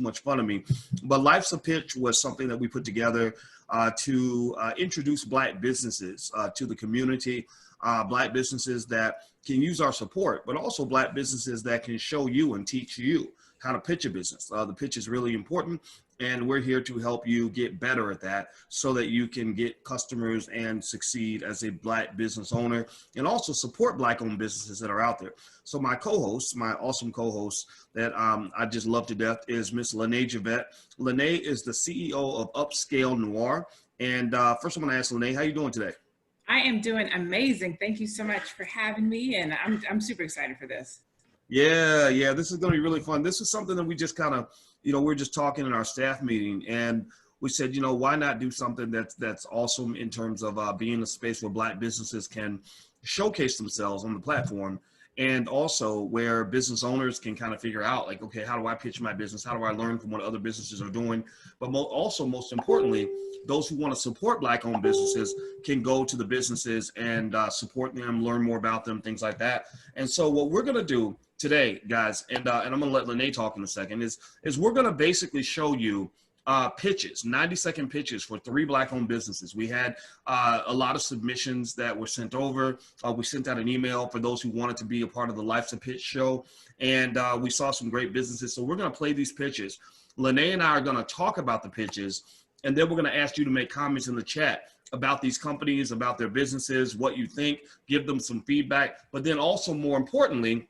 much fun of me. But Life's a Pitch was something that we put together to introduce Black businesses to the community, Black businesses that can use our support, but also Black businesses that can show you and teach you how to pitch a business. The pitch is really important, and we're here to help you get better at that so that you can get customers and succeed as a Black business owner, and also support Black-owned businesses that are out there. So my co-host, my awesome co-host that I just love to death is Miss Lene Javette. Lene is the CEO of Upscale Noir. And first I'm gonna ask Lene, how you doing today? I am doing amazing. Thank you so much for having me, and I'm super excited for this. Yeah, this is going to be really fun. This is something that we just kind of, we're just talking in our staff meeting, and we said, why not do something that's awesome in terms of being a space where Black businesses can showcase themselves on the platform, and also where business owners can kind of figure out, like, okay, how do I pitch my business? How do I learn from what other businesses are doing? But also, most importantly, those who want to support Black-owned businesses can go to the businesses and support them, learn more about them, things like that. And so what we're going to do today, guys, and I'm going to let Lene talk in a second, is we're going to basically show you pitches, 90-second pitches for 3 Black-owned businesses. We had a lot of submissions that were sent over. We sent out an email for those who wanted to be a part of the Life's a Pitch show, and we saw some great businesses. So we're going to play these pitches. Lene and I are going to talk about the pitches, and then we're going to ask you to make comments in the chat about these companies, about their businesses, what you think, give them some feedback. But then also, more importantly,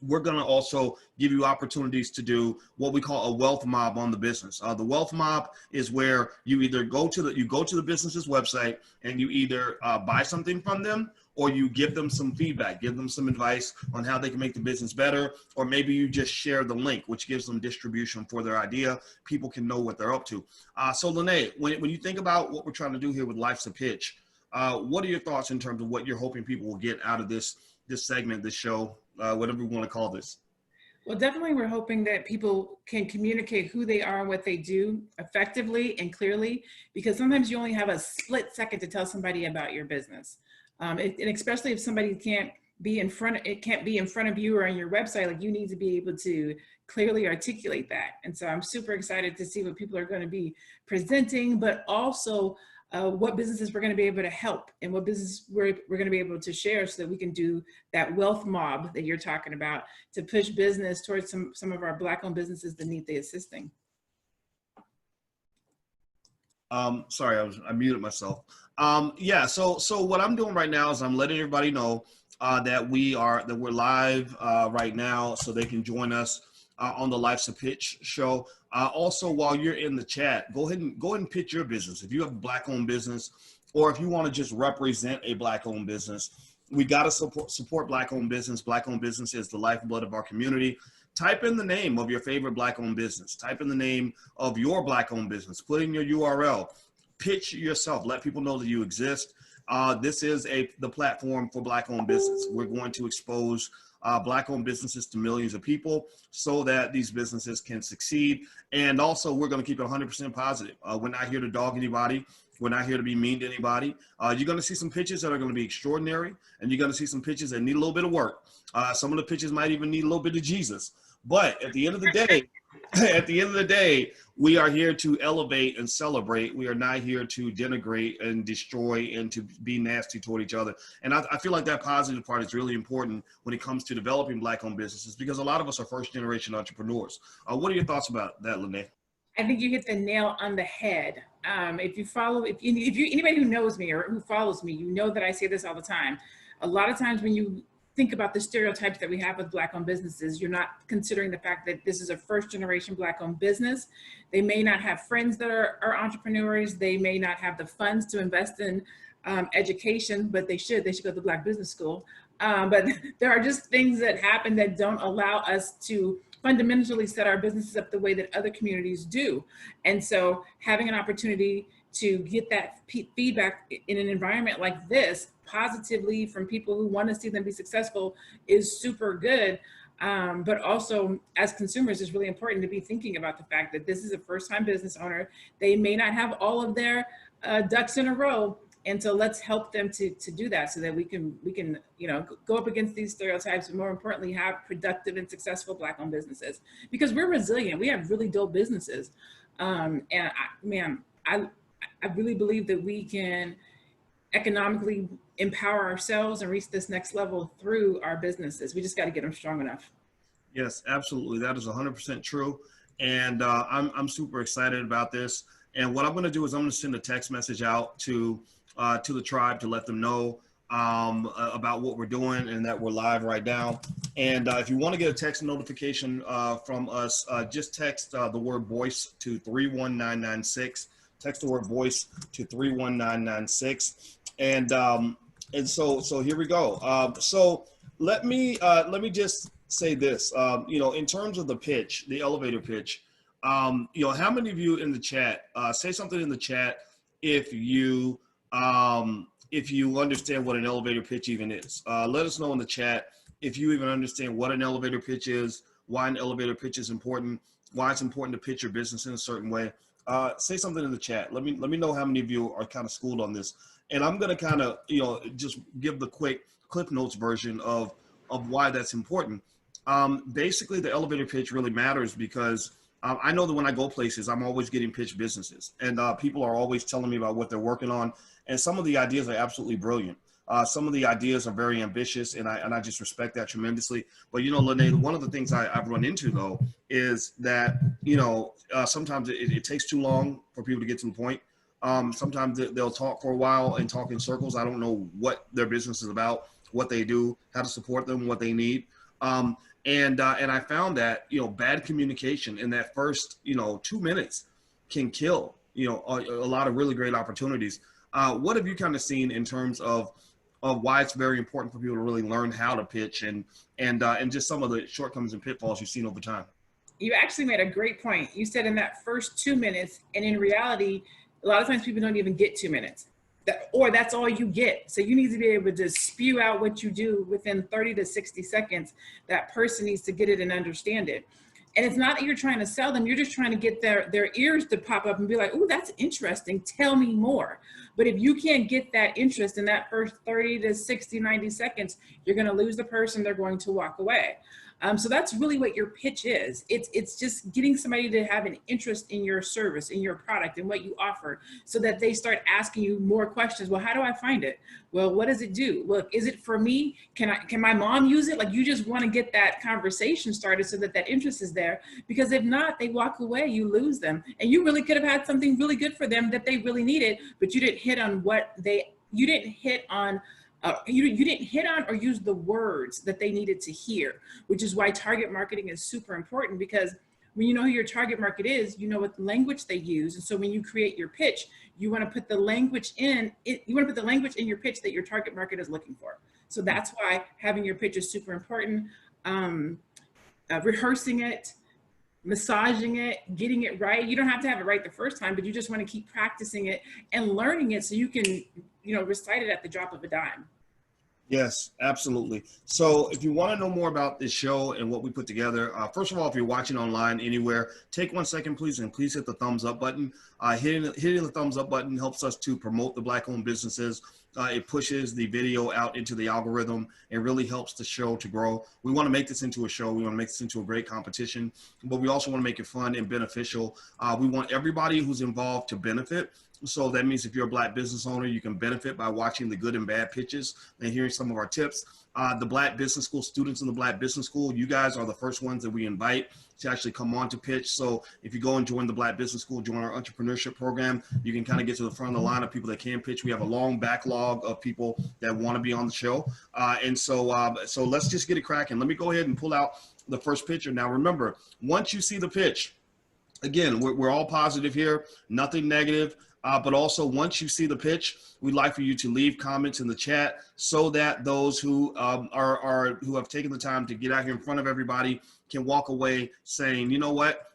we're going to also give you opportunities to do what we call a wealth mob on the business. The wealth mob is where you either go to the business's website and you either buy something from them, or you give them some feedback, give them some advice on how they can make the business better, or maybe you just share the link, which gives them distribution for their idea. People can know what they're up to. So Lene, when you think about what we're trying to do here with Life's a Pitch, what are your thoughts in terms of what you're hoping people will get out of this segment, this show, whatever we want to call this? Well, definitely we're hoping that people can communicate who they are and what they do effectively and clearly, because sometimes you only have a split second to tell somebody about your business. And especially if somebody can't be in front of you or on your website, like, you need to be able to clearly articulate that. And so I'm super excited to see what people are going to be presenting, but also what businesses we're going to be able to help, and what business we're going to be able to share, so that we can do that wealth mob that you're talking about to push business towards some of our Black-owned businesses that need the assisting. Sorry, I muted myself. Yeah, so what I'm doing right now is I'm letting everybody know that we're live right now, so they can join us on the Life's a Pitch show. Also, while you're in the chat, go ahead and pitch your business. If you have a Black-owned business, or if you want to just represent a Black-owned business, we got to support Black-owned business. Black-owned business is the lifeblood of our community. Type in the name of your favorite Black-owned business. Type in the name of your Black-owned business. Put in your URL. Pitch yourself. Let people know that you exist. This is the platform for Black-owned business. We're going to expose Black-owned businesses to millions of people so that these businesses can succeed. And also, we're going to keep it 100% positive. We're not here to dog anybody. We're not here to be mean to anybody. You're going to see some pitches that are going to be extraordinary, and you're going to see some pitches that need a little bit of work. Some of the pitches might even need a little bit of Jesus. But at the end of the day, we are here to elevate and celebrate. We are not here to denigrate and destroy and to be nasty toward each other. And I feel like that positive part is really important when it comes to developing Black-owned businesses, because a lot of us are first-generation entrepreneurs. What are your thoughts about that, Lene? I think you hit the nail on the head. If anybody who knows me or who follows me, you know that I say this all the time. A lot of times when you think about the stereotypes that we have with Black-owned businesses, you're not considering the fact that this is a first-generation Black-owned business. They may not have friends that are entrepreneurs. They may not have the funds to invest in education, but they should go to Black Business School. But there are just things that happen that don't allow us to fundamentally set our businesses up the way that other communities do. And so having an opportunity to get that feedback in an environment like this positively from people who want to see them be successful is super good. But also, as consumers, it's really important to be thinking about the fact that this is a first-time business owner. They may not have all of their ducks in a row And so let's help them to do that so that we can, go up against these stereotypes, and more importantly, have productive and successful Black-owned businesses, because we're resilient. We have really dope businesses. I really believe that we can economically empower ourselves and reach this next level through our businesses. We just got to get them strong enough. Yes, absolutely. That is 100% true. And I'm super excited about this. And what I'm going to do is I'm going to send a text message out to the tribe to let them know about what we're doing and that we're live right now. And if you want to get a text notification from us, just text the word voice to 31996. Text the word voice to 31996. And so here we go. So let me just say this. In terms of the pitch, the elevator pitch, how many of you in the chat say something in the chat if you understand what an elevator pitch even is? Let us know in the chat if you even understand what an elevator pitch is, why an elevator pitch is important, why it's important to pitch your business in a certain way. Say something in the chat. Let me know how many of you are kind of schooled on this. And I'm going to kind of, just give the quick Cliff Notes version of why that's important. Basically, the elevator pitch really matters because I know that when I go places, I'm always getting pitched businesses, and people are always telling me about what they're working on. And some of the ideas are absolutely brilliant. Some of the ideas are very ambitious, and I just respect that tremendously. But, Lene, one of the things I've run into, though, is that, sometimes it takes too long for people to get to the point. Sometimes they'll talk for a while and talk in circles. I don't know what their business is about, what they do, how to support them, what they need. And I found that, bad communication in that first, 2 minutes can kill, a lot of really great opportunities. What have you kind of seen in terms of why it's very important for people to really learn how to pitch and just some of the shortcomings and pitfalls you've seen over time? You actually made a great point. You said in that first 2 minutes, and in reality, a lot of times people don't even get 2 minutes. Or that's all you get. So you need to be able to spew out what you do within 30 to 60 seconds. That person needs to get it and understand it. And it's not that you're trying to sell them, you're just trying to get their ears to pop up and be like, oh, that's interesting, tell me more. But if you can't get that interest in that first 30 to 60, 90 seconds, you're gonna lose the person, they're going to walk away. So that's really what your pitch is. It's just getting somebody to have an interest in your service, in your product, and what you offer, so that they start asking you more questions. Well, how do I find it? Well, what does it do? Look, is it for me? Can my mom use it? Like, you just want to get that conversation started so that that interest is there. Because if not, they walk away, you lose them. And you really could have had something really good for them that they really needed, but you didn't hit on you didn't hit on or use the words that they needed to hear, which is why target marketing is super important. Because when you know who your target market is, you know what language they use. And so when you create your pitch, you want to put the language in your pitch that your target market is looking for. So that's why having your pitch is super important. Rehearsing it, massaging it, getting it right. You don't have to have it right the first time, but you just want to keep practicing it and learning it so you can, recite it at the drop of a dime. Yes, absolutely. So if you want to know more about this show and what we put together, first of all, if you're watching online anywhere, take 1 second, please, and please hit the thumbs up button. Hitting the thumbs up button helps us to promote the Black-owned businesses. It pushes the video out into the algorithm and really helps the show to grow. We want to make this into a show. We want to make this into a great competition, but we also want to make it fun and beneficial. We want everybody who's involved to benefit. So that means if you're a Black business owner, you can benefit by watching the good and bad pitches and hearing some of our tips. The Black Business School students in the Black Business School, you guys are the first ones that we invite to actually come on to pitch. So if you go and join the Black Business School, join our entrepreneurship program, you can kind of get to the front of the line of people that can pitch. We have a long backlog of people that want to be on the show. So let's just get it cracking. Let me go ahead and pull out the first picture. Now, remember, once you see the pitch, again, we're all positive here, nothing negative. But also, once you see the pitch, we'd like for you to leave comments in the chat so that those who who have taken the time to get out here in front of everybody can walk away saying, you know what,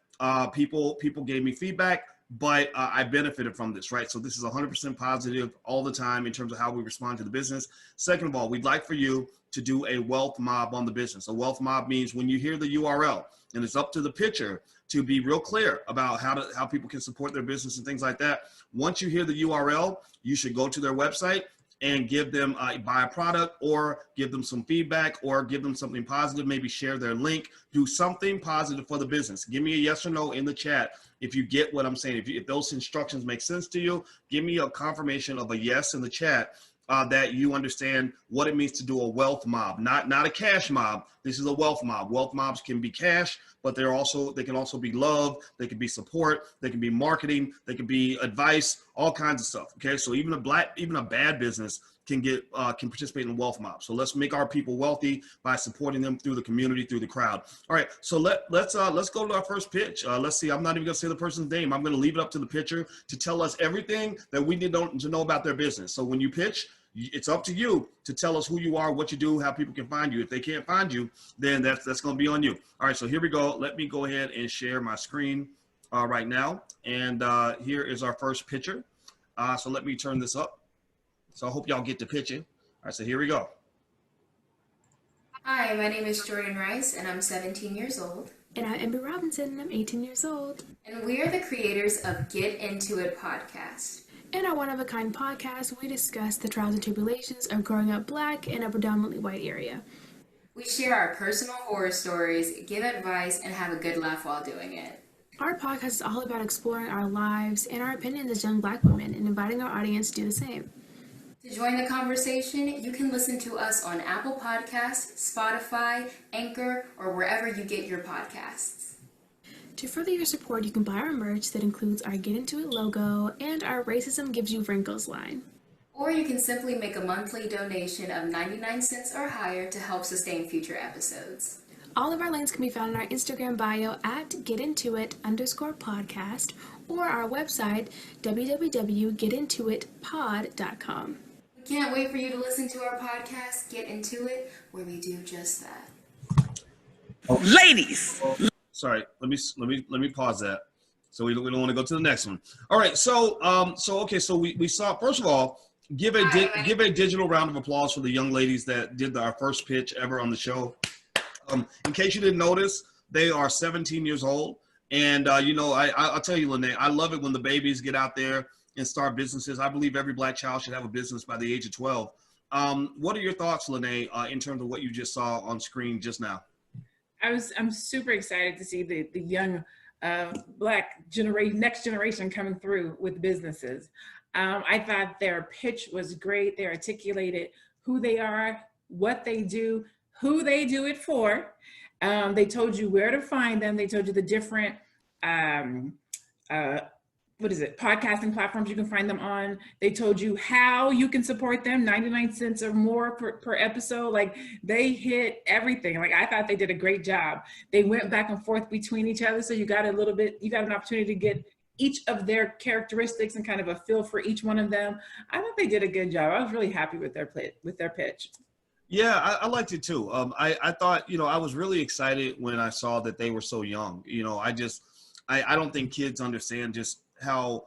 people gave me feedback. but I benefited from this, right? So this is 100% positive all the time in terms of how we respond to the business. Second of all, we'd like for you to do a wealth mob on the business. A wealth mob means when you hear the URL, and it's up to the pitcher to be real clear about how people can support their business and things like that. Once you hear the URL, you should go to their website and give them buy a product, or give them some feedback, or give them something positive, maybe share their link, do something positive for the business. Give me a yes or no in the chat if you get what I'm saying. If those instructions make sense to you, give me a confirmation of a yes in the chat that you understand what it means to do a wealth mob, not a cash mob. This is a wealth mob. Wealth mobs can be cash, but they can also be love. They can be support. They can be marketing. They can be advice. All kinds of stuff. Okay, so even a bad business can participate in wealth mob. So let's make our people wealthy by supporting them through the community, through the crowd. All right, so let's go to our first pitch. Let's see. I'm not even gonna say the person's name. I'm gonna leave it up to the pitcher to tell us everything that we need to know about their business. So when you pitch, it's up to you to tell us who you are, what you do, how people can find you. If they can't find you, then that's gonna be on you. All right, so here we go. Let me go ahead and share my screen right now. And here is our first pitcher. So let me turn this up. So I hope y'all get the picture. All right, so here we go. Hi, my name is Jordan Rice, and I'm 17 years old. And I'm Amber Robinson, and I'm 18 years old. And we are the creators of Get Into It podcast. In our one-of-a-kind podcast, we discuss the trials and tribulations of growing up Black in a predominantly white area. We share our personal horror stories, give advice, and have a good laugh while doing it. Our podcast is all about exploring our lives and our opinions as young Black women and inviting our audience to do the same. To join the conversation, you can listen to us on Apple Podcasts, Spotify, Anchor, or wherever you get your podcasts. To further your support, you can buy our merch that includes our Get Into It logo and our Racism Gives You Wrinkles line. Or you can simply make a monthly donation of 99 cents or higher to help sustain future episodes. All of our links can be found in our Instagram bio at getintoit_podcast or our website, www.getintoitpod.com. We can't wait for you to listen to our podcast, Get Into It, where we do just that. Ladies! Sorry, let me pause that. So we don't want to go to the next one. All right, so we saw, first of all, give a digital round of applause for the young ladies that did our first pitch ever on the show. In case you didn't notice, they are 17 years old. And, I'll tell you, Lene, I love it when the babies get out there and start businesses. I believe every Black child should have a business by the age of 12. What are your thoughts, Lene, in terms of what you just saw on screen just now? I'm super excited to see the young Black next generation coming through with businesses. I thought their pitch was great. They articulated who they are, what they do, who they do it for. They told you where to find them. They told you the different, podcasting platforms you can find them on. They told you how you can support them, 99 cents or more per episode. Like, they hit everything. Like, I thought they did a great job. They went back and forth between each other. So you got an opportunity to get each of their characteristics and kind of a feel for each one of them. I thought they did a good job. I was really happy with their pitch. Yeah, I liked it too. I thought, I was really excited when I saw that they were so young. I don't think kids understand just how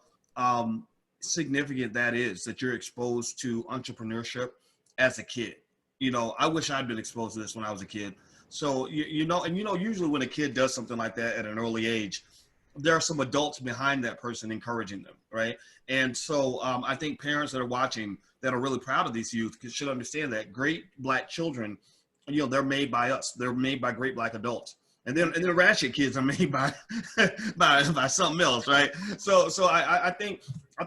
significant that is, that you're exposed to entrepreneurship as a kid. I wish I'd been exposed to this when I was a kid. So, usually when a kid does something like that at an early age, there are some adults behind that person encouraging them, right? And so I think parents that are watching that are really proud of these youth should understand that great Black children, they're made by us. They're made by great Black adults. And then ratchet kids are made by by something else, right? So I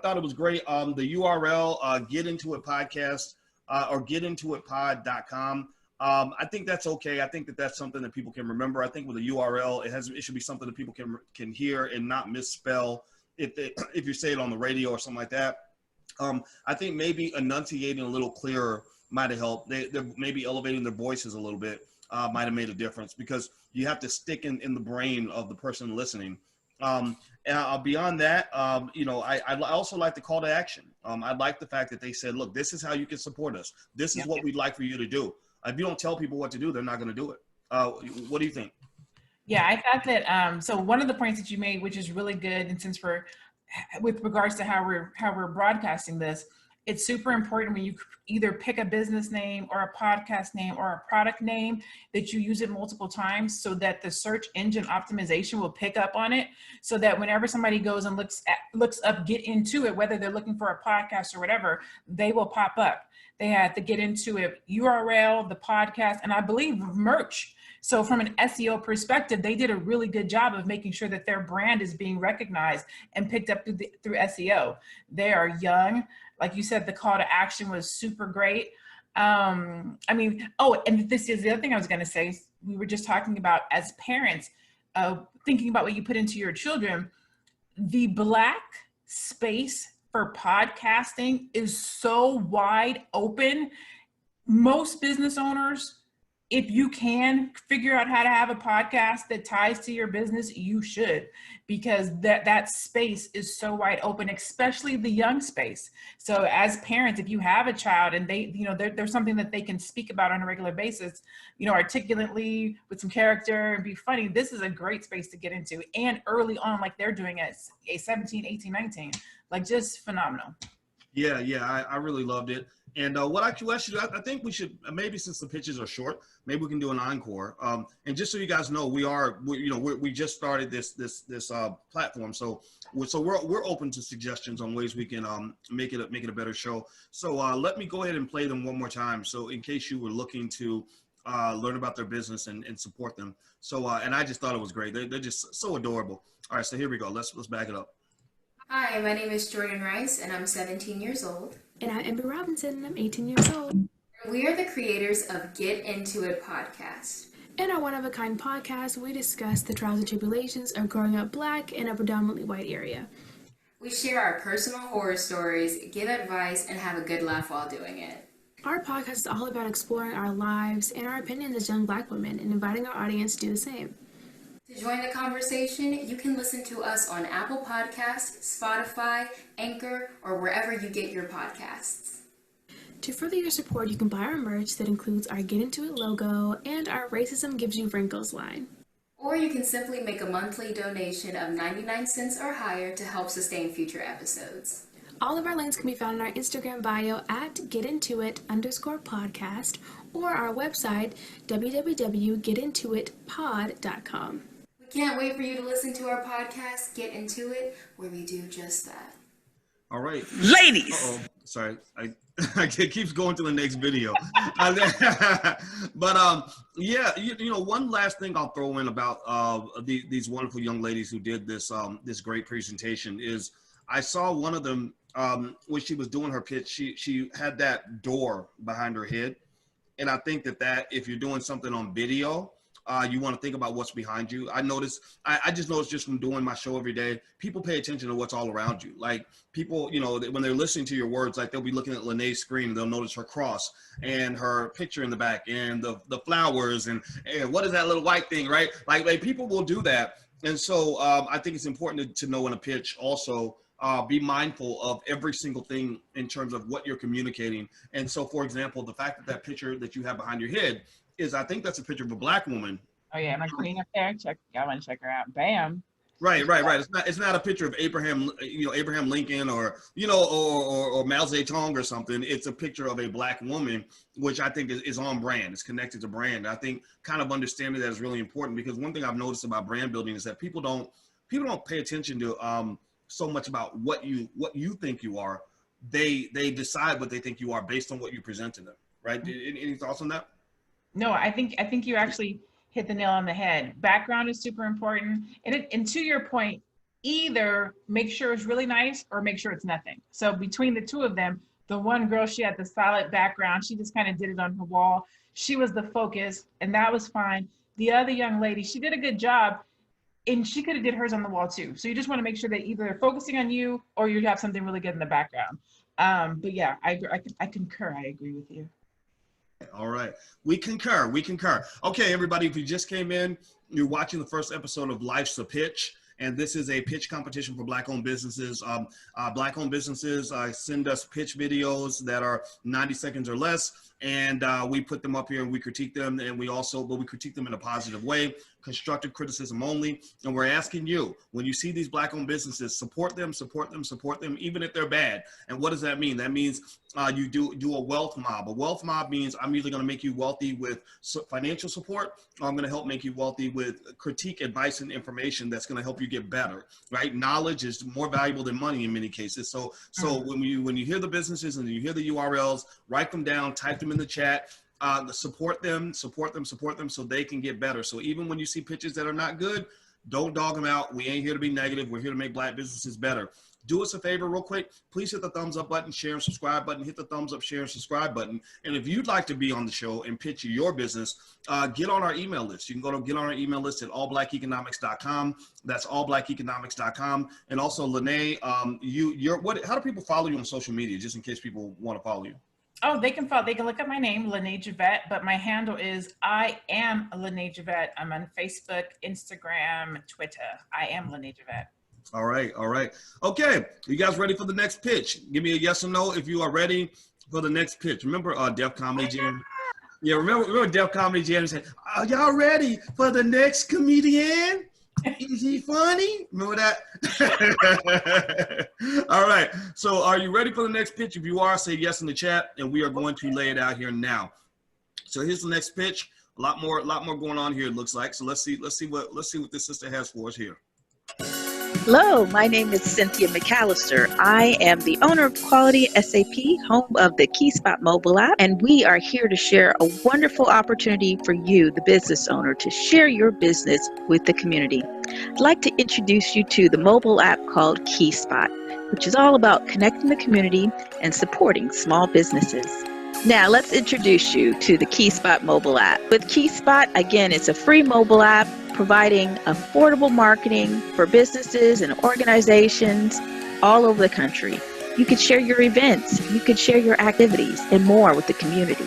thought it was great. The URL, Get Into It podcast or getintoitpod.com. I think that's okay. I think that's something that people can remember. I think with a URL, it should be something that people can hear and not misspell if you say it on the radio or something like that. I think maybe enunciating a little clearer might have helped. They're maybe elevating their voices a little bit might have made a difference, because you have to stick in the brain of the person listening. And beyond that, I also like the call to action. I like the fact that they said, look, this is how you can support us. This is what we'd like for you to do. If you don't tell people what to do, they're not going to do it. What do you think? Yeah, I thought that, so one of the points that you made, which is really good, and since we're with regards to how we're broadcasting this, it's super important when you either pick a business name or a podcast name or a product name that you use it multiple times so that the search engine optimization will pick up on it, so that whenever somebody goes and looks up Get Into It, whether they're looking for a podcast or whatever, they will pop up. They had the Get Into It URL, the podcast, and I believe merch. So from an SEO perspective, they did a really good job of making sure that their brand is being recognized and picked up through SEO. They are young. Like you said, the call to action was super great. I mean, oh, and this is the other thing I was going to say. We were just talking about, as parents, thinking about what you put into your children. The Black space for podcasting is so wide open. Most business owners, if you can figure out how to have a podcast that ties to your business, you should, because that space is so wide open, especially the young space. So as parents, if you have a child and they, there's something that they can speak about on a regular basis, articulately with some character and be funny, this is a great space to get into. And early on, like they're doing at 17, 18, 19, like just phenomenal. Yeah, I really loved it. And what I think we should, maybe since the pitches are short, maybe we can do an encore. And just so you guys know, we just started this platform, so we're open to suggestions on ways we can make it a better show. So let me go ahead and play them one more time. So in case you were looking to learn about their business and support them. So and I just thought it was great. They're just so adorable. All right, so here we go. Let's back it up. Hi, my name is Jordan Rice, and I'm 17 years old. And I'm Amber Robinson, and I'm 18 years old. We are the creators of Get Into It podcast. In our one-of-a-kind podcast, we discuss the trials and tribulations of growing up Black in a predominantly white area. We share our personal horror stories, give advice, and have a good laugh while doing it. Our podcast is all about exploring our lives and our opinions as young Black women and inviting our audience to do the same. To join the conversation, you can listen to us on Apple Podcasts, Spotify, Anchor, or wherever you get your podcasts. To further your support, you can buy our merch that includes our Get Into It logo and our Racism Gives You Wrinkles line. Or you can simply make a monthly donation of 99 cents or higher to help sustain future episodes. All of our links can be found in our Instagram bio at getintoit_podcast or our website, www.getintoitpod.com. We can't wait for you to listen to our podcast, Get Into It, where we do just that. All right. Ladies! Uh-oh. Sorry. It keeps going to the next video. But one last thing I'll throw in about these wonderful young ladies who did this great presentation is I saw one of them when she was doing her pitch, she had that door behind her head. And I think that if you're doing something on video, you want to think about what's behind you. I just noticed just from doing my show every day, people pay attention to what's all around you. Like people, when they're listening to your words, like they'll be looking at Lene's screen and they'll notice her cross and her picture in the back and the flowers and what is that little white thing, right? Like people will do that. And so I think it's important to know in a pitch also, be mindful of every single thing in terms of what you're communicating. And so, for example, the fact that picture that you have behind your head is, I think that's a picture of a Black woman. Oh yeah, my queen up there. I want to check her out. Bam. Right. It's not a picture of Abraham Lincoln or Mao Zedong or something. It's a picture of a Black woman, which I think is on brand. It's connected to brand. I think kind of understanding that is really important, because one thing I've noticed about brand building is that people don't pay attention to so much about what you think you are. They decide what they think you are based on what you present to them, right? Any thoughts on that? No, I think you actually hit the nail on the head. Background is super important. And to your point, either make sure it's really nice or make sure it's nothing. So between the two of them, the one girl, she had the solid background. She just kind of did it on her wall. She was the focus, and that was fine. The other young lady, she did a good job, and she could have did hers on the wall too. So you just want to make sure that either they're focusing on you or you have something really good in the background. But yeah, I concur. I agree with you. All right. We concur. Okay, everybody, if you just came in, you're watching the first episode of Life's a Pitch. And this is a pitch competition for Black-owned businesses. Black-owned businesses send us pitch videos that are 90 seconds or less, and we put them up here and we critique them. And we critique them in a positive way. constructive criticism only. And we're asking you, when you see these Black-owned businesses, support them, even if they're bad. And what does that mean? That means you do a wealth mob. A wealth mob means I'm either going to make you wealthy with financial support, or I'm going to help make you wealthy with critique, advice, and information that's going to help you get better, right? Knowledge is more valuable than money in many cases. So when you hear the businesses and you hear the URLs, write them down, type them in the chat. Support them so they can get better. So even when you see pitches that are not good, don't dog them out. We ain't here to be negative. We're here to make Black businesses better. Do us a favor real quick. Please hit the thumbs up button, share and subscribe button, hit the thumbs up, share and subscribe button. And if you'd like to be on the show and pitch your business, get on our email list. You can get on our email list at allblackeconomics.com. That's allblackeconomics.com. And also, Lene, how do people follow you on social media, just in case people want to follow you? Oh, they can look up my name, Lene Javette, but my handle is I am Lene Javette. I'm on Facebook, Instagram, Twitter. I am Lene Javette. All right. Okay, you guys ready for the next pitch? Give me a yes or no if you are ready for the next pitch. Remember Def Comedy Jam? Yeah, remember Def Comedy Jam said, "Are y'all ready for the next comedian? Is he funny?" Remember that? All right. So are you ready for the next pitch? If you are, say yes in the chat, and we are going to lay it out here now. So here's the next pitch. A lot more going on here, it looks like. So let's see what this sister has for us here. Hello, my name is Cynthia Mcallister. I am the owner of Quality SAP, home of the KeySpot mobile app, and we are here to share a wonderful opportunity for you, the business owner, to share your business with the community. I'd like to introduce you to the mobile app called KeySpot, which is all about connecting the community and supporting small businesses. Now, let's introduce you to the KeySpot mobile app. With KeySpot, again, it's a free mobile app providing affordable marketing for businesses and organizations all over the country. You could share your events, you could share your activities, and more with the community.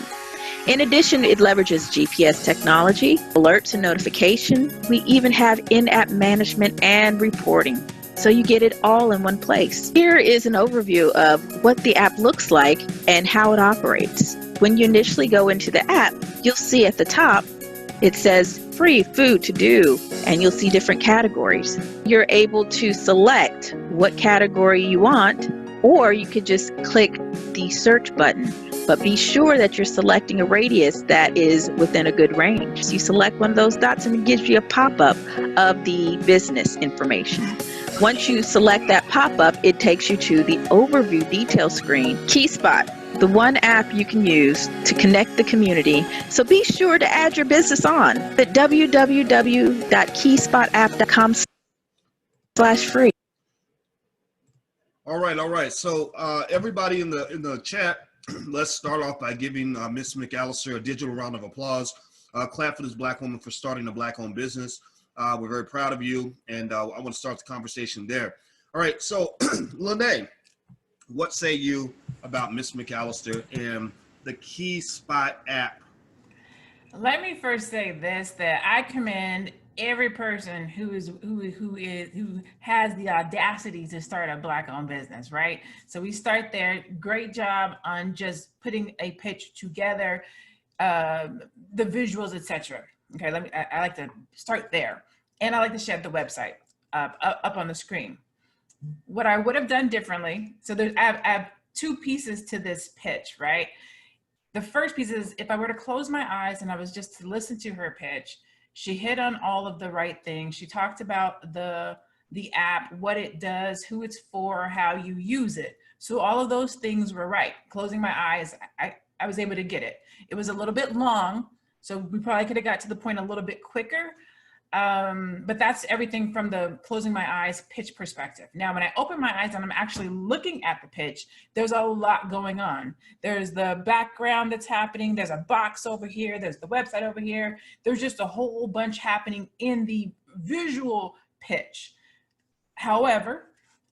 In addition, it leverages GPS technology, alerts and notification. We even have in-app management and reporting. So you get it all in one place. Here is an overview of what the app looks like and how it operates. When you initially go into the app, you'll see at the top, it says free food to do, and you'll see different categories. You're able to select what category you want, or you could just click the search button. But be sure that you're selecting a radius that is within a good range. So you select one of those dots and it gives you a pop-up of the business information. Once you select that pop-up, it takes you to the overview detail screen. KeySpot, the one app you can use to connect the community. So be sure to add your business on at www.keyspot.com/free. All right. So everybody in the chat, let's start off by giving Miss Mcallister a digital round of applause. Clap for this Black woman for starting a Black-owned business. We're very proud of you, and I want to start the conversation there. All right, so Lene, what say you about Miss Mcallister and the KeySpot app? Let me first say this, that I commend every person who has the audacity to start a Black-owned business, right? So we start there. Great job on just putting a pitch together, the visuals, etc. Okay, I like to start there, and I like to share the website up on the screen. What I would have done differently. So I have two pieces to this pitch, right? The first piece is, if I were to close my eyes and I was just to listen to her pitch, she hit on all of the right things. She talked about the app, what it does, who it's for, how you use it. So all of those things were right. Closing my eyes, I was able to get it. It was a little bit long, so we probably could have got to the point a little bit quicker. But that's everything from the closing my eyes pitch perspective. Now, when I open my eyes and I'm actually looking at the pitch, there's a lot going on. There's the background that's happening. There's a box over here. There's the website over here. There's just a whole bunch happening in the visual pitch. However,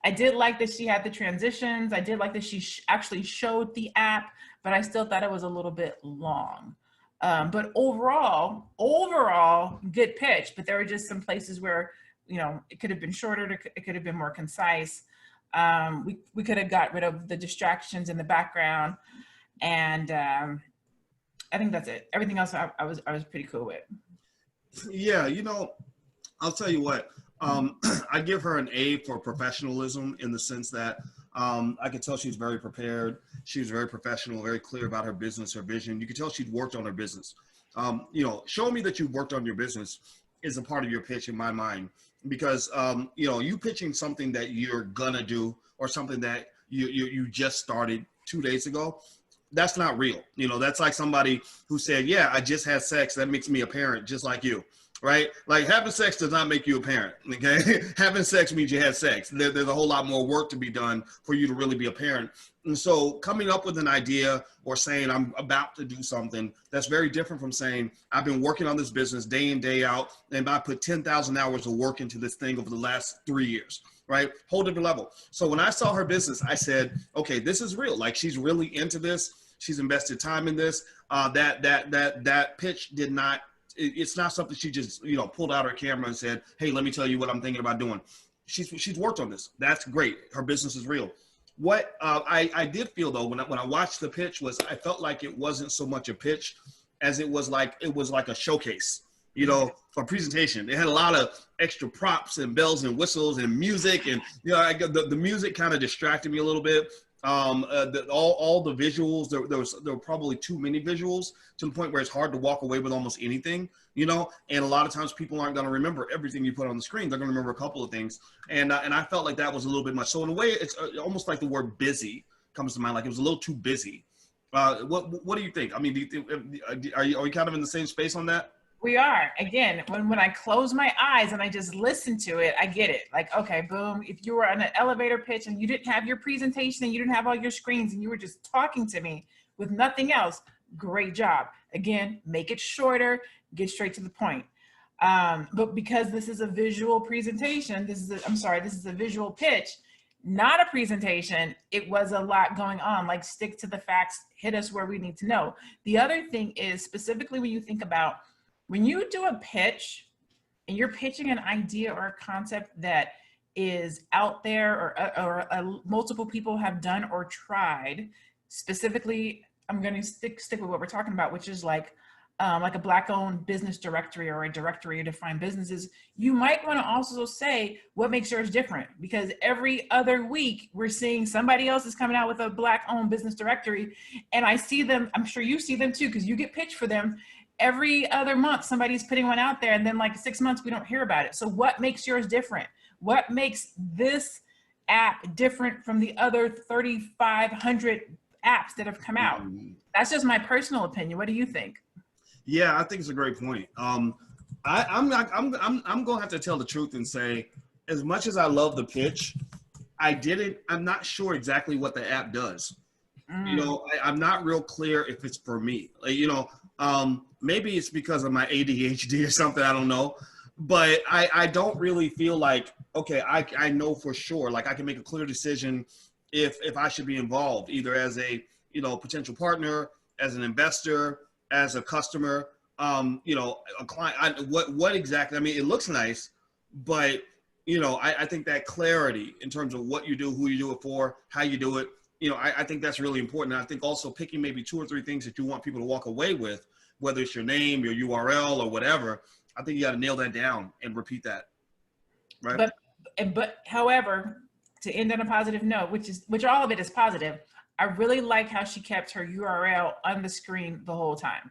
I did like that she had the transitions. I did like that she actually showed the app, but I still thought it was a little bit long. But overall, good pitch, but there were just some places where, it could have been shorter, it could have been more concise. We could have got rid of the distractions in the background. And I think that's it. Everything else I was pretty cool with. Yeah, I'll tell you what. I give her an A for professionalism in the sense that I could tell she's very prepared. She was very professional, very clear about her business, her vision. You could tell she'd worked on her business. Show me that you've worked on your business is a part of your pitch in my mind, because you pitching something that you're gonna do or something that you just started 2 days ago. That's not real. That's like somebody who said, yeah, I just had sex. That makes me a parent just like you. Right? Like having sex does not make you a parent, okay? Having sex means you had sex. There's a whole lot more work to be done for you to really be a parent. And so coming up with an idea or saying I'm about to do something, that's very different from saying I've been working on this business day in, day out, and I put 10,000 hours of work into this thing over the last 3 years, right? Whole different level. So when I saw her business, I said, okay, this is real. Like she's really into this. She's invested time in this. That pitch did not, it's not something she just, pulled out her camera and said, hey, let me tell you what I'm thinking about doing. She's worked on this. That's great. Her business is real. What I did feel though, when I watched the pitch was I felt like it wasn't so much a pitch as it was like a showcase, for presentation. They had a lot of extra props and bells and whistles and music. And, the music kind of distracted me a little bit. All the visuals, there were probably too many visuals to the point where it's hard to walk away with almost anything, and a lot of times people aren't going to remember everything you put on the screen. They're going to remember a couple of things. And I felt like that was a little bit much. So in a way, it's almost like the word busy comes to mind. Like it was a little too busy. What do you think? I mean, are you kind of in the same space on that? We are. Again, when I close my eyes and I just listen to it, I get it. Like, okay, boom. If you were on an elevator pitch and you didn't have your presentation and you didn't have all your screens and you were just talking to me with nothing else, great job. Again, make it shorter, get straight to the point. But because this is a visual presentation, this is a visual pitch, not a presentation, it was a lot going on. Like stick to the facts, hit us where we need to know. The other thing is specifically when you think about when you do a pitch and you're pitching an idea or a concept that is out there or multiple people have done or tried, specifically, I'm going to stick with what we're talking about, which is like a Black-owned business directory or a directory of defined businesses. You might want to also say what makes yours different, because every other week we're seeing somebody else is coming out with a Black-owned business directory, and I see them. I'm sure you see them too, because you get pitched for them. Every other month, somebody's putting one out there, and then like 6 months, we don't hear about it. So what makes yours different? What makes this app different from the other 3,500 apps that have come out? That's just my personal opinion. What do you think? Yeah, I think it's a great point. I'm gonna have to tell the truth and say, as much as I love the pitch, I'm not sure exactly what the app does. I'm not real clear if it's for me. Maybe it's because of my ADHD or something, I don't know. But I don't really feel like, okay, I know for sure, like I can make a clear decision if I should be involved, either as a, potential partner, as an investor, as a customer, a client. What exactly? I mean, it looks nice, but, I think that clarity in terms of what you do, who you do it for, how you do it, I think that's really important. And I think also picking maybe 2 or 3 things that you want people to walk away with, whether it's your name, your URL, or whatever. I think you got to nail that down and repeat that, right? But however, to end on a positive note, which all of it is positive, I really like how she kept her URL on the screen the whole time.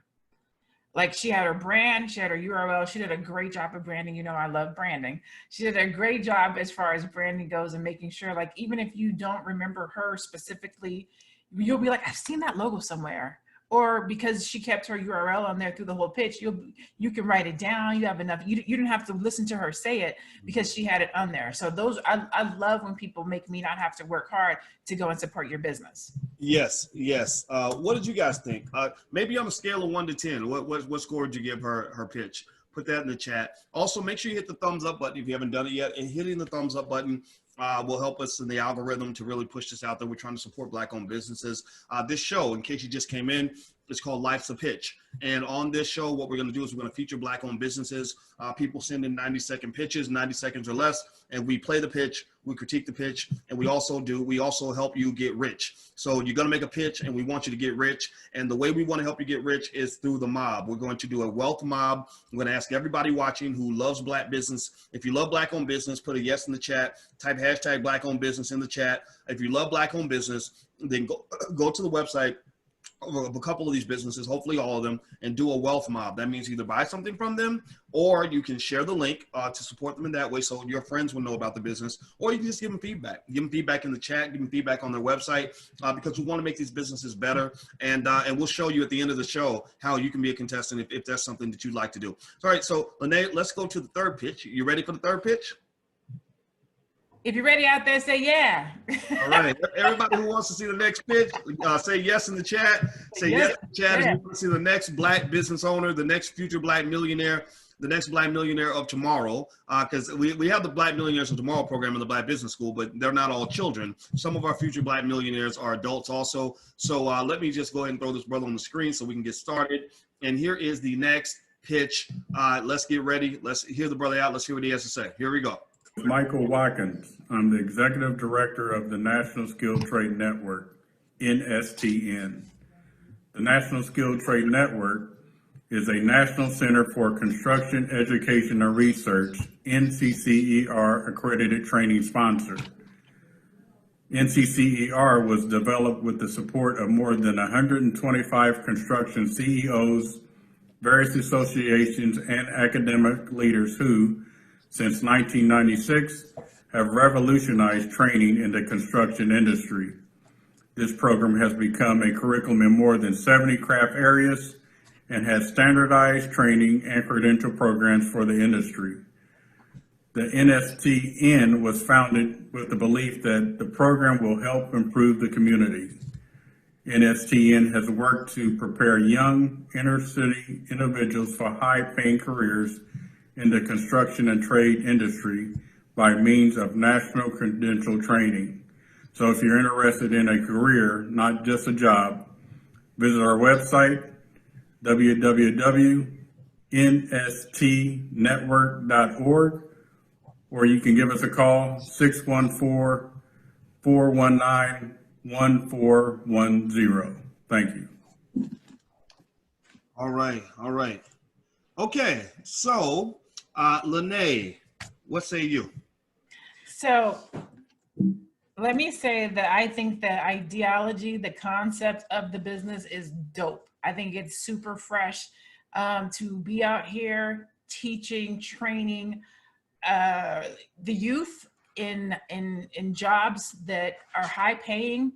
Like she had her brand, she had her URL. She did a great job of branding. I love branding. She did a great job as far as branding goes and making sure, like, even if you don't remember her specifically, you'll be like, I've seen that logo somewhere. Or because she kept her URL on there through the whole pitch, you can write it down. You have enough. You didn't have to listen to her say it because she had it on there. So I love when people make me not have to work hard to go and support your business. Yes. What did you guys think? Maybe on a scale of 1 to 10, what score did you give her pitch? Put that in the chat. Also, make sure you hit the thumbs up button if you haven't done it yet. And hitting the thumbs up button will help us in the algorithm to really push this out there. We're trying to support Black-owned businesses. This show, in case you just came in, It's called Life's a Pitch. And on this show, what we're going to do is we're going to feature Black-owned businesses. People send in 90-second pitches, 90 seconds or less, and we play the pitch, we critique the pitch, and we also help you get rich. So you're going to make a pitch, and we want you to get rich. And the way we want to help you get rich is through the mob. We're going to do a wealth mob. I'm going to ask everybody watching who loves Black business. If you love Black-owned business, put a yes in the chat. Type hashtag Black-owned business in the chat. If you love Black-owned business, then go to the website of a couple of these businesses, hopefully all of them, and do a wealth mob. That means either buy something from them, or you can share the link to support them in that way so your friends will know about the business, or you can just give them feedback. Give them feedback in the chat, give them feedback on their website, because we want to make these businesses better, and we'll show you at the end of the show how you can be a contestant if that's something that you'd like to do. All right, so Lene, let's go to the third pitch. You ready for the third pitch? If you're ready out there, say yeah. All right. Everybody who wants to see the next pitch, say yes in the chat. Say yes in the chat if you want to see the next Black business owner, the next future Black millionaire, the next Black millionaire of tomorrow. Because we have the Black Millionaires of Tomorrow program in the Black Business School, but they're not all children. Some of our future Black millionaires are adults also. So let me just go ahead and throw this brother on the screen so we can get started. And here is the next pitch. Let's get ready. Let's hear the brother out. Let's hear what he has to say. Here we go. Michael Watkins. I'm the Executive Director of the National Skilled Trade Network, NSTN. The National Skilled Trade Network is a National Center for Construction, Education, and Research, NCCER accredited training sponsor. NCCER was developed with the support of more than 125 construction CEOs, various associations, and academic leaders who, since 1996, have revolutionized training in the construction industry. This program has become a curriculum in more than 70 craft areas and has standardized training and credential programs for the industry. The NSTN was founded with the belief that the program will help improve the community. NSTN has worked to prepare young inner-city individuals for high-paying careers in the construction and trade industry by means of national credential training. So if you're interested in a career, not just a job, visit our website, www.nstnetwork.org, or you can give us a call, 614-419-1410. Thank you. All right. All right. Okay. So, Lene, what say you? So let me say that I think the ideology, the concept of the business is dope. I think it's super fresh to be out here teaching, training the youth in jobs that are high paying.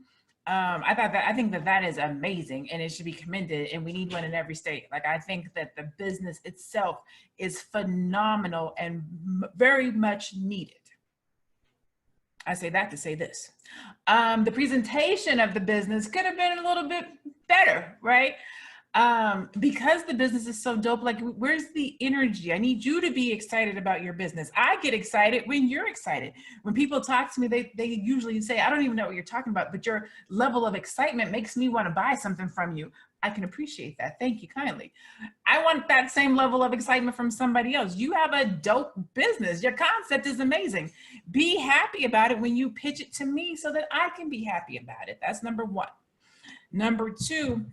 I think that is amazing, and it should be commended, and we need one in every state. Like, I think that the business itself is phenomenal and very much needed. I say that to say this. The presentation of the business could have been a little bit better, right? Because the business is so dope, like, where's the energy? I need you to be excited about your business. I get excited when you're excited. When people talk to me, they usually say, I don't even know what you're talking about, but your level of excitement makes me want to buy something from you. I can appreciate that. Thank you kindly. I want that same level of excitement from somebody else. You have a dope business. Your concept is amazing. Be happy about it when you pitch it to me so that I can be happy about it. That's number one. Number two,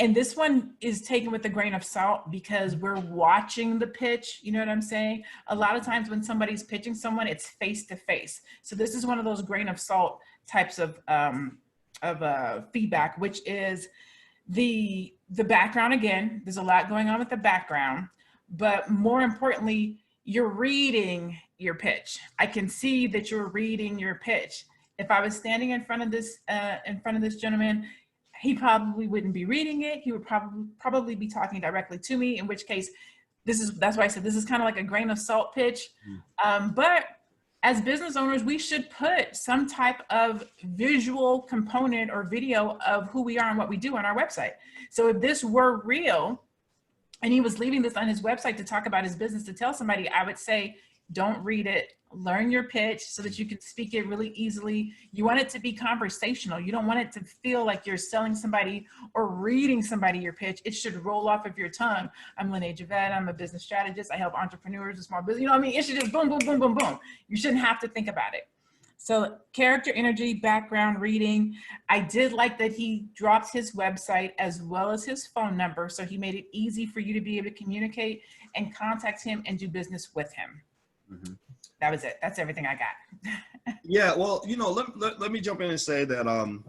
and this one is taken with a grain of salt because we're watching the pitch. You know what I'm saying? A lot of times when somebody's pitching someone, it's face to face. So this is one of those grain of salt types of feedback, which is the background. Again, there's a lot going on with the background, but more importantly, you're reading your pitch. I can see that you're reading your pitch. If I was standing in front of this gentleman, he probably wouldn't be reading it. He would probably be talking directly to me, in which case that's why I said this is kind of like a grain of salt pitch. But as business owners, we should put some type of visual component or video of who we are and what we do on our website. So if this were real and he was leaving this on his website to talk about his business, to tell somebody, I would say, Don't read it. Learn your pitch so that you can speak it really easily. You want it to be conversational. You don't want it to feel like you're selling somebody or reading somebody your pitch. It should roll off of your tongue. I'm Lene Javette. I'm a business strategist. I help entrepreneurs and small business. You know what I mean? It should just boom, boom, boom, boom, boom. You shouldn't have to think about it. So character, energy, background, reading. I did like that he dropped his website as well as his phone number. So he made it easy for you to be able to communicate and contact him and do business with him. Mm-hmm. That was it. That's everything I got. Yeah, well, let me jump in and say that,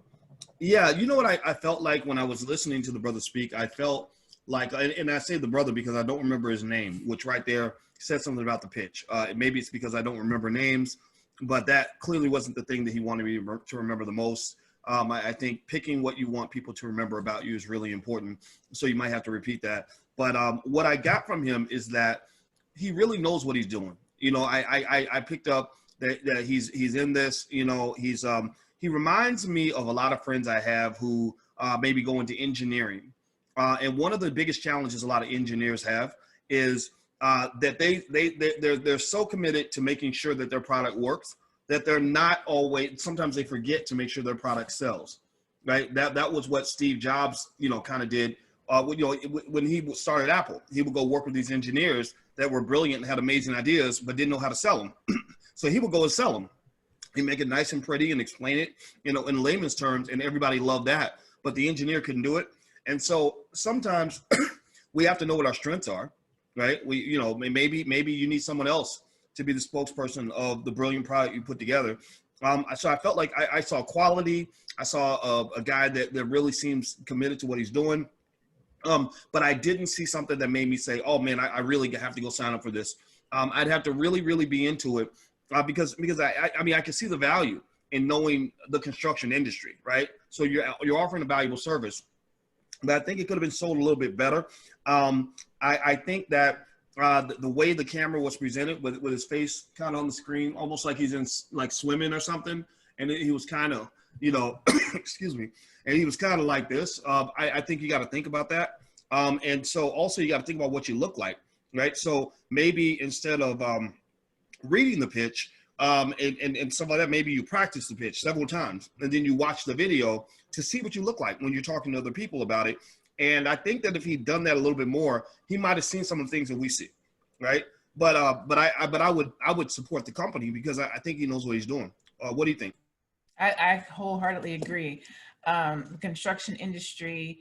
yeah, you know what I felt like when I was listening to the brother speak? I felt like, and I say the brother because I don't remember his name, which right there said something about the pitch. Maybe it's because I don't remember names, but that clearly wasn't the thing that he wanted me to remember the most. I think picking what you want people to remember about you is really important. So you might have to repeat that. But what I got from him is that he really knows what he's doing. I picked up that he's in this. He reminds me of a lot of friends I have who maybe go into engineering. And one of the biggest challenges a lot of engineers have is that they're so committed to making sure that their product works that they're not always, sometimes they forget to make sure their product sells, right? That was what Steve Jobs, kind of did. When he started Apple, he would go work with these engineers that were brilliant and had amazing ideas, but didn't know how to sell them. So he would go and sell them. He'd make it nice and pretty and explain it, in layman's terms, and everybody loved that. But the engineer couldn't do it. And so sometimes we have to know what our strengths are, right? Maybe you need someone else to be the spokesperson of the brilliant product you put together. So I felt like I saw quality. I saw a guy that really seems committed to what he's doing. But I didn't see something that made me say, oh man, I really have to go sign up for this. I'd have to really, really be into it because I can see the value in knowing the construction industry, right? So you're offering a valuable service, but I think it could have been sold a little bit better. I think that the way the camera was presented with his face kind of on the screen, almost like he's in like swimming or something. And he was kind of, excuse me. And he was kind of like this. I think you got to think about that. And so also you got to think about what you look like, right? So maybe instead of reading the pitch and stuff like that, maybe you practice the pitch several times and then you watch the video to see what you look like when you're talking to other people about it. And I think that if he'd done that a little bit more, he might have seen some of the things that we see, right? But I would support the company because I think he knows what he's doing. What do you think? I wholeheartly agree. The construction industry,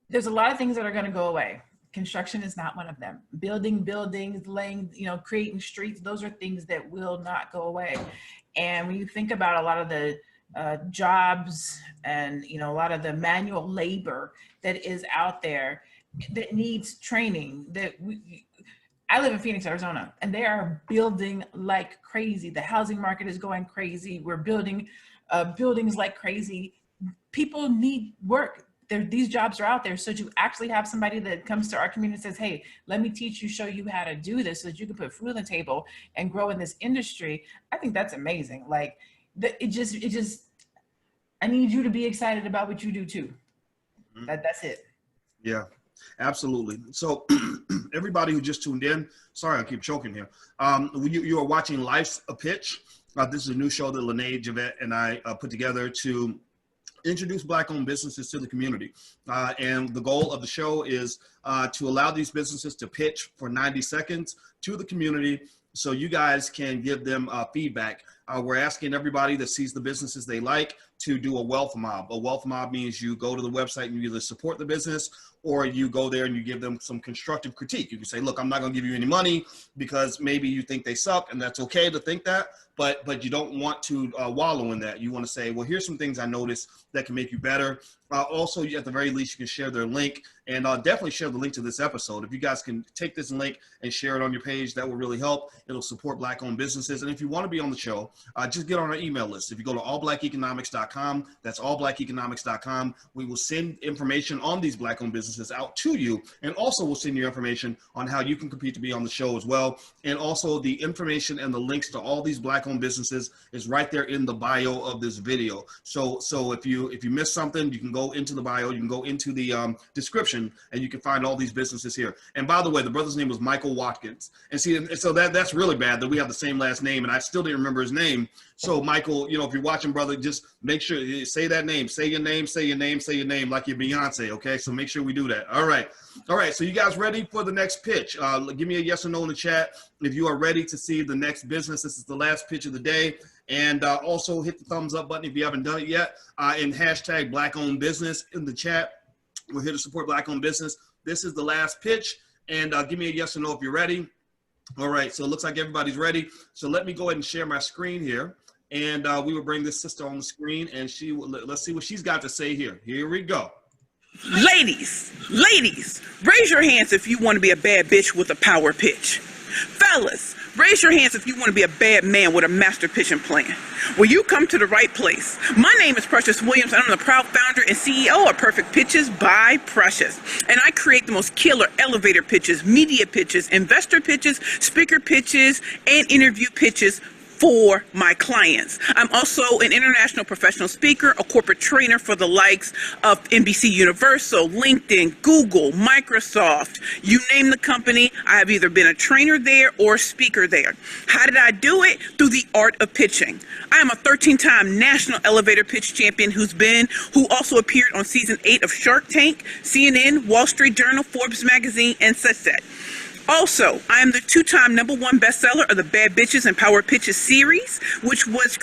there's a lot of things that are going to go away. Construction is not one of them. Building buildings, laying, creating streets, those are things that will not go away. And when you think about a lot of the jobs and, a lot of the manual labor that is out there that needs training, I live in Phoenix, Arizona, and they are building like crazy. The housing market is going crazy. We're building buildings like crazy. People need work. These jobs are out there. So to actually have somebody that comes to our community and says, hey, let me teach you, show you how to do this so that you can put food on the table and grow in this industry, I think that's amazing. Like it just, I need you to be excited about what you do too. Mm-hmm. That's it. Yeah. Absolutely. So everybody who just tuned in, sorry, I keep choking here. You are watching Life's a Pitch. This is a new show that Lene Javette and I put together to introduce Black-owned businesses to the community. And the goal of the show is to allow these businesses to pitch for 90 seconds to the community so you guys can give them feedback. We're asking everybody that sees the businesses they like to do a wealth mob. A wealth mob means you go to the website and you either support the business or you go there and you give them some constructive critique. You can say, look, I'm not going to give you any money because maybe you think they suck, and that's okay to think that, but you don't want to wallow in that. You want to say, well, here's some things I noticed that can make you better. Also, at the very least, you can share their link, and definitely share the link to this episode. If you guys can take this link and share it on your page, that will really help. It'll support Black-owned businesses. And if you want to be on the show, just get on our email list. If you go to allblackeconomics.com, that's allblackeconomics.com, we will send information on these Black-owned businesses out to you, and also we'll send you information on how you can compete to be on the show as well. And also the information and the links to all these Black-owned businesses is right there in the bio of this video. So if you miss something, you can go into the bio, you can go into the description, and you can find all these businesses here. And by the way, the brother's name was Michael Watkins. And see, and so that's really bad that we have the same last name, and I still didn't remember his name. So Michael, you know, if you're watching, brother, just make sure you say that name, say your name, say your name, say your name like you're Beyonce. Okay, so make sure we do that. All right. So you guys ready for the next pitch? Give me a yes or no in the chat if you are ready to see the next business. This is the last pitch of the day. And also hit the thumbs up button if you haven't done it yet, and hashtag Black-owned business in the chat. We're here to support Black-owned business. This is the last pitch, and give me a yes or no if you're ready. All right, so it looks like everybody's ready. So let me go ahead and share my screen here, and we will bring this sister on the screen, and let's see what she's got to say here. Here we go. Ladies, raise your hands if you want to be a bad bitch with a power pitch. Fellas, raise your hands if you want to be a bad man with a master pitching plan. Well, you come to the right place. My name is Precious Williams, and I'm the proud founder and CEO of Perfect Pitches by Precious. And I create the most killer elevator pitches, media pitches, investor pitches, speaker pitches, and interview pitches for my clients. I'm also an international professional speaker, a corporate trainer for the likes of NBC Universal, LinkedIn, Google, Microsoft. You name the company, I have either been a trainer there or a speaker there. How did I do it? Through the art of pitching. I am a 13-time national elevator pitch champion who also appeared on season 8 of Shark Tank, CNN, Wall Street Journal, Forbes magazine, and such that. Also, I am the 2-time #1 bestseller of the Bad Bitches and Power Pitches series, which was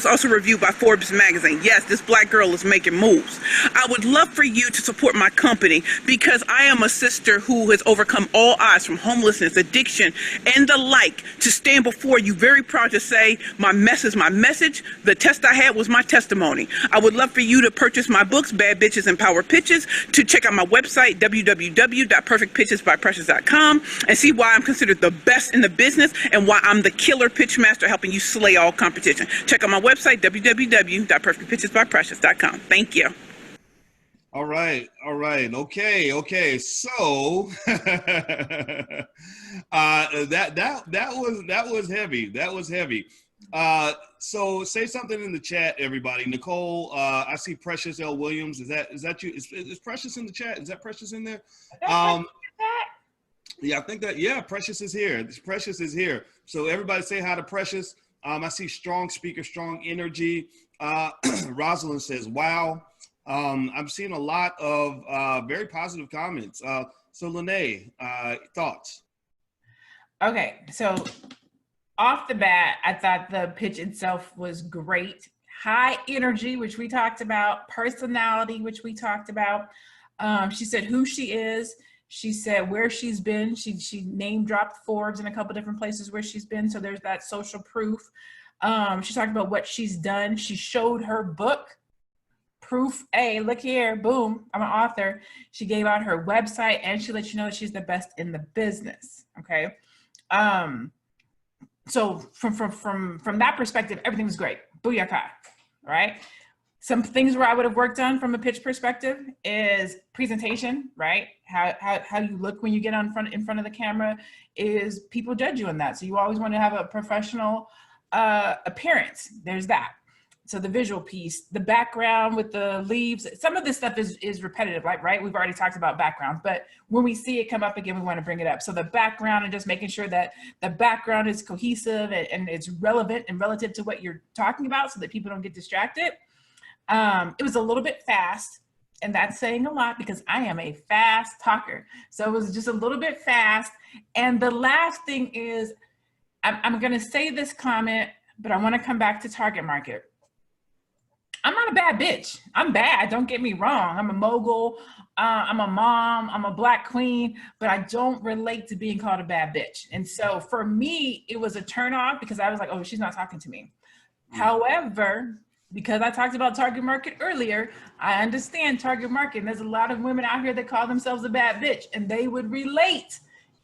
also reviewed by Forbes magazine. Yes, this black girl is making moves. I would love for you to support my company because I am a sister who has overcome all odds from homelessness, addiction, and the like to stand before you very proud to say, my mess is my message. The test I had was my testimony. I would love for you to purchase my books, Bad Bitches and Power Pitches, to check out my website, www.perfectpitchesbyprecious.com. and see why I'm considered the best in the business and why I'm the killer pitch master helping you slay all competition. Check out my website, www.perfectpitchesbyprecious.com. Thank you. All right. Okay. So that was heavy. So say something in the chat, everybody. Nicole, I see Precious L. Williams. Is that you? Is Precious in the chat? Is that Precious in there? Yeah, I think that, yeah, Precious is here. Precious is here. So everybody say hi to Precious. I see strong speaker, strong energy. Rosalind says, wow. I'm seeing a lot of very positive comments. So Lene, thoughts? Okay, so off the bat, I thought the pitch itself was great. High energy, which we talked about. Personality, which we talked about. She said who she is. She said where she's been. She name dropped Forbes and a couple different places where she's been. So there's that social proof. She talked about what she's done. She showed her book. Proof, hey, look here, boom, I'm an author. She gave out her website and she let you know that she's the best in the business, okay? So from that perspective, everything was great. Booyaka, all right? Some things where I would have worked on from a pitch perspective is presentation, right? How you look when you get in front of the camera is people judge you on that. So you always want to have a professional appearance. There's that. So the visual piece, the background with the leaves, some of this stuff is repetitive, like, right? We've already talked about backgrounds, but when we see it come up again, we want to bring it up. So the background and just making sure that the background is cohesive and it's relevant and relative to what you're talking about so that people don't get distracted. It was a little bit fast, and that's saying a lot because I am a fast talker. So it was just a little bit fast. And the last thing is, I'm going to say this comment, but I want to come back to target market. I'm not a bad bitch. I'm bad. Don't get me wrong. I'm a mogul. I'm a mom. I'm a black queen, but I don't relate to being called a bad bitch. And so for me, it was a turnoff because I was like, oh, she's not talking to me. However, because I talked about target market earlier, I understand target market. And there's a lot of women out here that call themselves a bad bitch and they would relate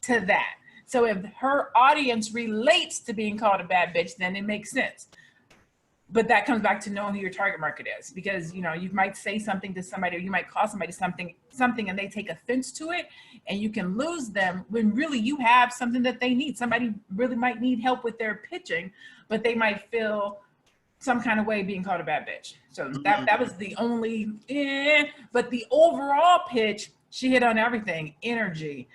to that. So if her audience relates to being called a bad bitch, then it makes sense. But that comes back to knowing who your target market is, because you might say something to somebody, or you might call somebody something and they take offense to it, and you can lose them when really you have something that they need. Somebody really might need help with their pitching, but they might feel some kind of way being called a bad bitch. So that was the only, but the overall pitch, she hit on everything: energy,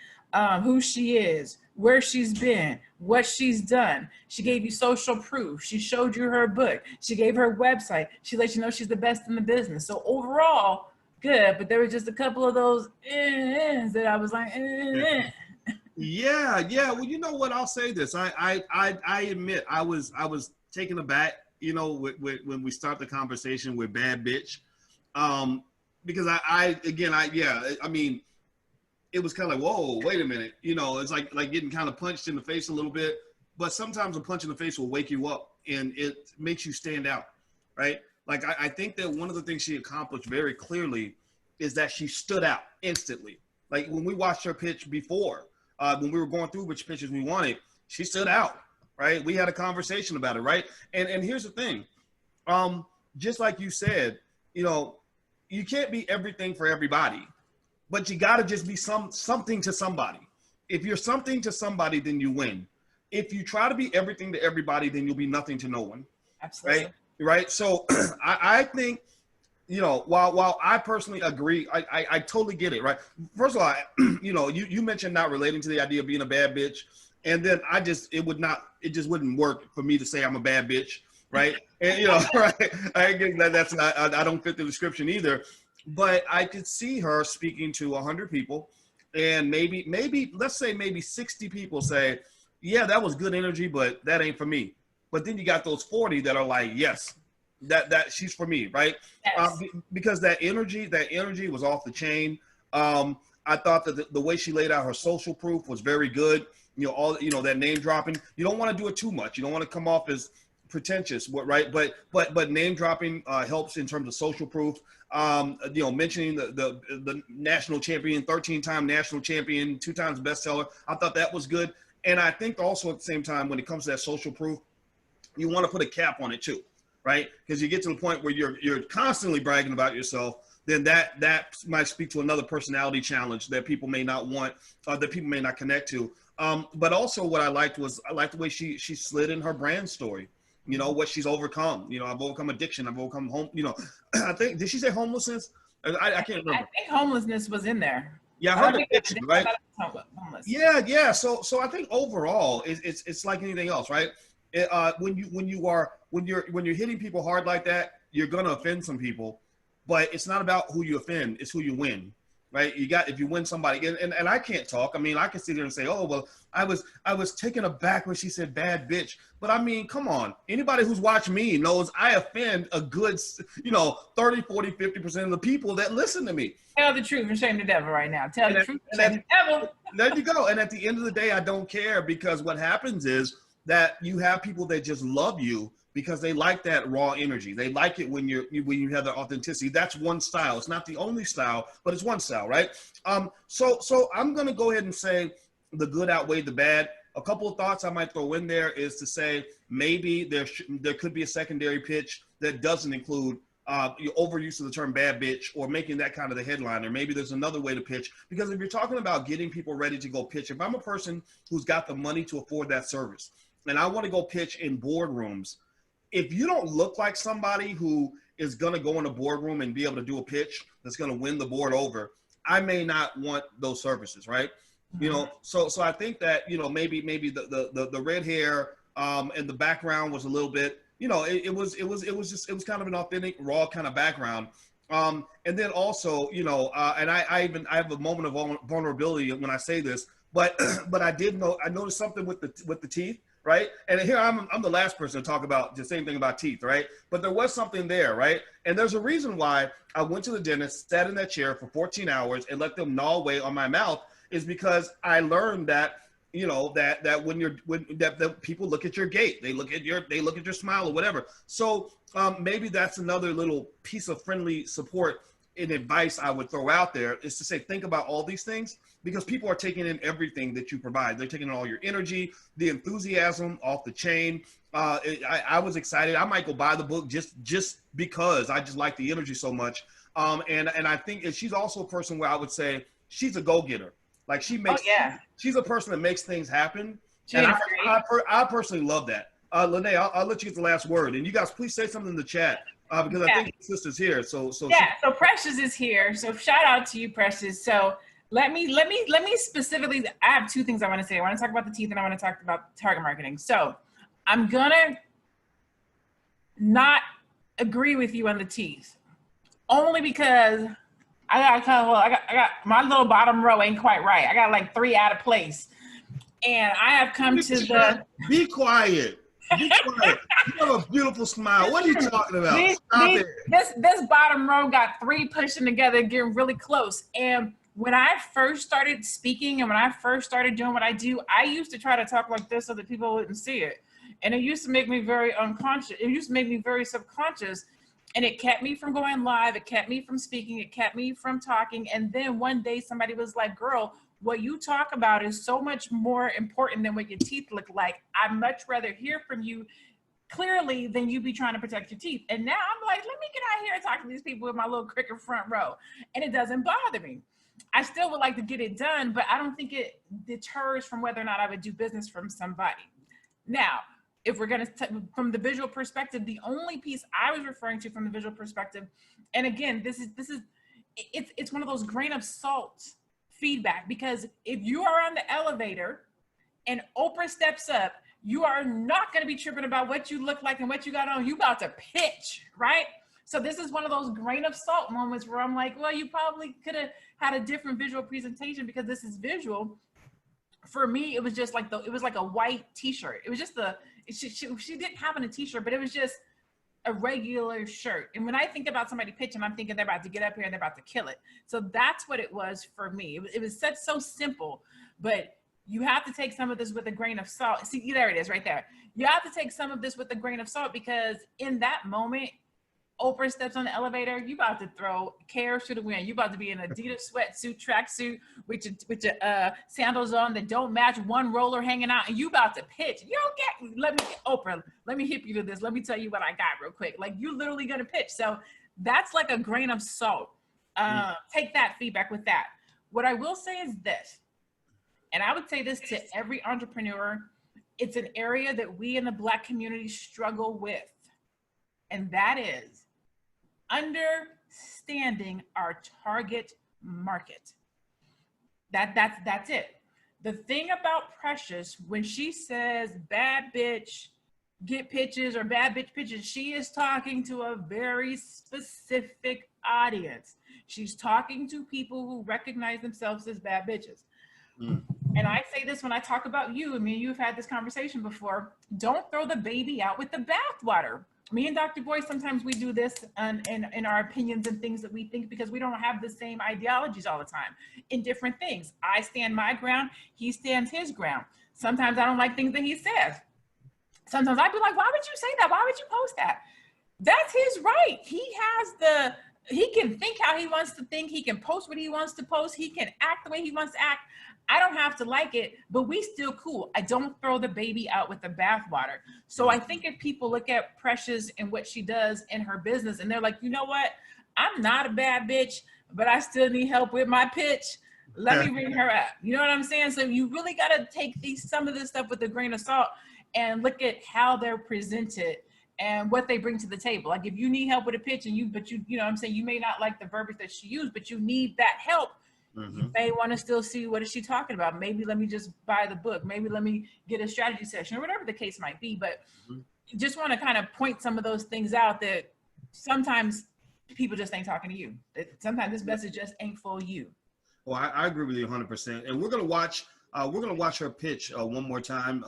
who she is, where she's been, what she's done. She gave you social proof. She showed you her book. She gave her website. She let you know she's the best in the business. So overall, good. But there were just a couple of those that I was like, Yeah. Well, you know what? I'll say this. I admit I was taken aback, when we start the conversation with bad bitch, because I mean, it was kind of like, whoa, wait a minute. It's like getting kind of punched in the face a little bit, but sometimes a punch in the face will wake you up and it makes you stand out, right? Like, I think that one of the things she accomplished very clearly is that she stood out instantly. Like when we watched her pitch before, when we were going through which pitches we wanted, she stood out, right? We had a conversation about it, right? And here's the thing. Just like you said, you can't be everything for everybody. But you got to just be something to somebody. If you're something to somebody, then you win. If you try to be everything to everybody, then you'll be nothing to no one. Absolutely. Right? So I think, while I personally agree, I totally get it, right? First of all, you mentioned not relating to the idea of being a bad bitch. And then it just wouldn't work for me to say I'm a bad bitch, right? And, right? I get that I don't fit the description either. But I could see her speaking to 100 people, and maybe let's say maybe 60 people say, yeah, that was good energy, but that ain't for me. But then you got those 40 that are like, yes, that she's for me, right? Yes. Because that energy was off the chain. I thought that the way she laid out her social proof was very good. That name dropping. You don't want to do it too much. You don't want to come off as pretentious, right? But name dropping helps in terms of social proof. Mentioning the national champion, 13-time national champion, 2 times bestseller. I thought that was good. And I think also at the same time, when it comes to that social proof, you want to put a cap on it too, right? Because you get to the point where you're constantly bragging about yourself, then that might speak to another personality challenge that people may not want, that people may not connect to. But also what I liked the way she slid in her brand story. What she's overcome. I've overcome addiction. I've overcome home. I think, did she say homelessness? I can't remember. I think homelessness was in there. Yeah, I heard addiction, right? Homeless. Yeah. So I think overall, it's like anything else, right? When you're hitting people hard like that, you're gonna offend some people, but it's not about who you offend; it's who you win. Right? If you win somebody, and I can't talk. I mean, I can sit there and say, oh, well, I was taken aback when she said bad bitch. But I mean, come on. Anybody who's watched me knows I offend a good, 30, 40, 50% of the people that listen to me. Tell the truth and shame the devil right now. Tell the truth and shame the devil. There you go. And at the end of the day, I don't care, because what happens is that you have people that just love you because they like that raw energy. They like it when you have the authenticity. That's one style. It's not the only style, but it's one style, right? So I'm going to go ahead and say the good outweighed the bad. A couple of thoughts I might throw in there is to say maybe there could be a secondary pitch that doesn't include your overuse of the term bad bitch or making that kind of the headliner. Maybe there's another way to pitch, because if you're talking about getting people ready to go pitch, if I'm a person who's got the money to afford that service and I want to go pitch in boardrooms, if you don't look like somebody who is going to go in a boardroom and be able to do a pitch that's going to win the board over, I may not want those services, right? Mm-hmm. So I think that, maybe the red hair and the background was a little bit, it was kind of an authentic, raw kind of background. And then also, and I have a moment of vulnerability when I say this, but I noticed something with the teeth. Right. And here I'm the last person to talk about the same thing about teeth. Right. But there was something there. Right. And there's a reason why I went to the dentist, sat in that chair for 14 hours and let them gnaw away on my mouth, is because I learned that, that when people look at your gait, they look at your smile or whatever. So maybe that's another little piece of friendly support an advice I would throw out there is to say, think about all these things, because people are taking in everything that you provide. They're taking in all your energy, the enthusiasm, off the chain. I was excited. I might go buy the book just because I just like the energy so much. And I think she's also a person where I would say she's a go-getter. Like she's a person that makes things happen. And I personally love that. Lene, I'll let you get the last word, and you guys please say something in the chat because I think your sister's here. So Precious is here. So shout out to you, Precious. So let me specifically. I have two things I want to say. I want to talk about the teeth, and I want to talk about target marketing. So I'm gonna not agree with you on the teeth, only because I got my little bottom row ain't quite right. I got like 3 out of place, and I have come to the. Be quiet. Be quiet. You have a beautiful smile. What are you talking about? This bottom row got 3 pushing together, getting really close. And when I first started speaking and when I first started doing what I do, I used to try to talk like this so that people wouldn't see it. And it used to make me very unconscious. It used to make me very subconscious. And it kept me from going live. It kept me from speaking. It kept me from talking. And then one day somebody was like, girl, what you talk about is so much more important than what your teeth look like. I'd much rather hear from you clearly than you be trying to protect your teeth. And now I'm like, let me get out here and talk to these people with my little cricket front row. And it doesn't bother me. I still would like to get it done, but I don't think it deters from whether or not I would do business from somebody. Now, if we're going to, from the visual perspective, the only piece I was referring to from the visual perspective, and again, it's one of those grain of salt feedback, because if you are on the elevator and Oprah steps up, you are not going to be tripping about what you look like and what you got on. You about to pitch, right? So this is one of those grain of salt moments where I'm like, well, you probably could have had a different visual presentation because this is visual. For me, it was just like it was like a white t-shirt. It was just she didn't have on a t-shirt, but it was just a regular shirt. And when I think about somebody pitching, I'm thinking they're about to get up here and they're about to kill it. So that's what it was for me. It was so simple, but you have to take some of this with a grain of salt. See, there it is right there. You have to take some of this with a grain of salt, because in that moment, Oprah steps on the elevator, you about to throw cares to the wind. You about to be in an Adidas sweatsuit, tracksuit with your sandals on that don't match, one roller hanging out, and you about to pitch. You don't get, Oprah, let me hip you to this. Let me tell you what I got real quick. Like, you literally gonna pitch. So that's like a grain of salt. Take that feedback with that. What I will say is this, and I would say this to every entrepreneur, it's an area that we in the Black community struggle with, and that is understanding our target market. That's it. The thing about Precious, when she says bad bitch get pitches or bad bitch pitches, she is talking to a very specific audience. She's talking to people who recognize themselves as bad bitches. And I say this when I talk about you, and me and you have had this conversation before. Don't throw the baby out with the bathwater. Me and Dr. Boy, sometimes we do this in our opinions and things that we think, because we don't have the same ideologies all the time in different things. I stand my ground, he stands his ground. Sometimes I don't like things that he says. Sometimes I'd be like, why would you say that? Why would you post that? That's his right. He can think how he wants to think. He can post what he wants to post. He can act the way he wants to act. I don't have to like it, but we still cool. I don't throw the baby out with the bathwater. So I think if people look at Precious and what she does in her business, and they're like, you know what? I'm not a bad bitch, but I still need help with my pitch. Let me bring her up. You know what I'm saying? So you really got to take some of this stuff with a grain of salt and look at how they're presented and what they bring to the table. Like, if you need help with a pitch, and you know what I'm saying, you may not like the verbiage that she used, but you need that help. You may want to still see, what is she talking about? Maybe let me just buy the book. Maybe let me get a strategy session, or whatever the case might be. But just want to kind of point some of those things out, that sometimes people just ain't talking to you. That sometimes this message just ain't for you. Well, I agree with you 100%. And we're gonna watch her pitch one more time.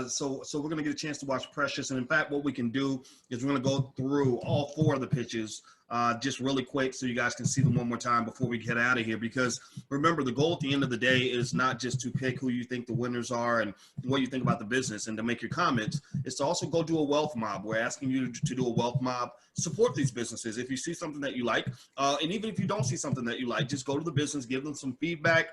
So we're gonna get a chance to watch Precious. And in fact, what we can do is we're gonna go through all 4 of the pitches just really quick so you guys can see them one more time before we get out of here. Because remember, the goal at the end of the day is not just to pick who you think the winners are and what you think about the business and to make your comments. It's to also go do a wealth mob. We're asking you to do a wealth mob. Support these businesses. If you see something that you like, and even if you don't see something that you like, just go to the business, give them some feedback,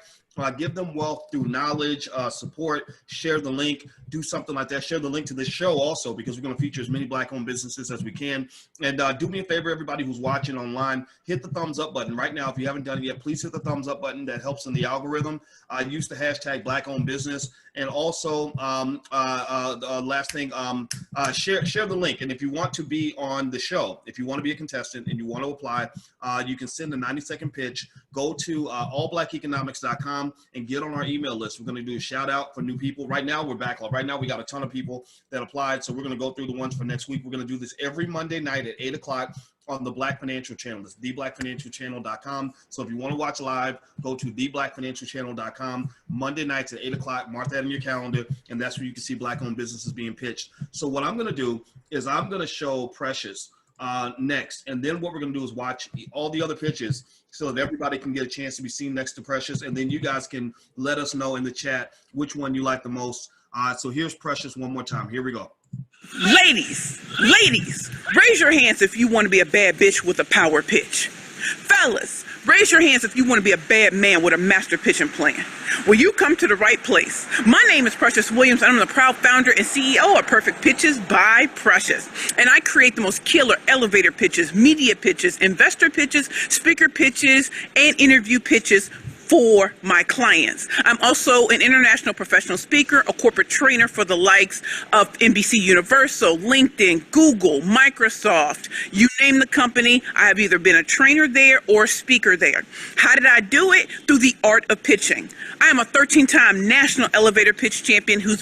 give them wealth through knowledge, support, share the link, do something like that. Share the link to this show also, because we're going to feature as many Black-owned businesses as we can. And do me a favor, everybody who's watching online, hit the thumbs up button right now. If you haven't done it yet, please hit the thumbs up button. That helps in the algorithm. Use the hashtag Black-owned business. And also, last thing, share the link. And if you want to be on the show, if you want to be a contestant and you want to apply, you can send a 90-second pitch. Go to allblackeconomics.com and get on our email list. We're going to do a shout out for new people. Right now, we're backlog. Right now, we got a ton of people that applied. So we're going to go through the ones for next week. We're going to do this every Monday night at 8 o'clock on the Black Financial Channel. That's theblackfinancialchannel.com. So if you want to watch live, go to theblackfinancialchannel.com. Monday nights at 8 o'clock. Mark that in your calendar, and that's where you can see Black-owned businesses being pitched. So what I'm going to do is I'm going to show Precious next, and then what we're going to do is watch all the other pitches so that everybody can get a chance to be seen next to Precious, and then you guys can let us know in the chat which one you like the most. So here's Precious one more time. Here we go. Ladies, raise your hands if you want to be a bad bitch with a power pitch. Fellas, raise your hands if you want to be a bad man with a master pitching plan. Well, you come to the right place. My name is Precious Williams, and I'm the proud founder and CEO of Perfect Pitches by Precious. And I create the most killer elevator pitches, media pitches, investor pitches, speaker pitches, and interview pitches for my clients. I'm also an international professional speaker, a corporate trainer for the likes of NBC Universal, LinkedIn, Google, Microsoft. You name the company, I have either been a trainer there or a speaker there. How did I do it? Through the art of pitching. I am a 13-time national elevator pitch champion who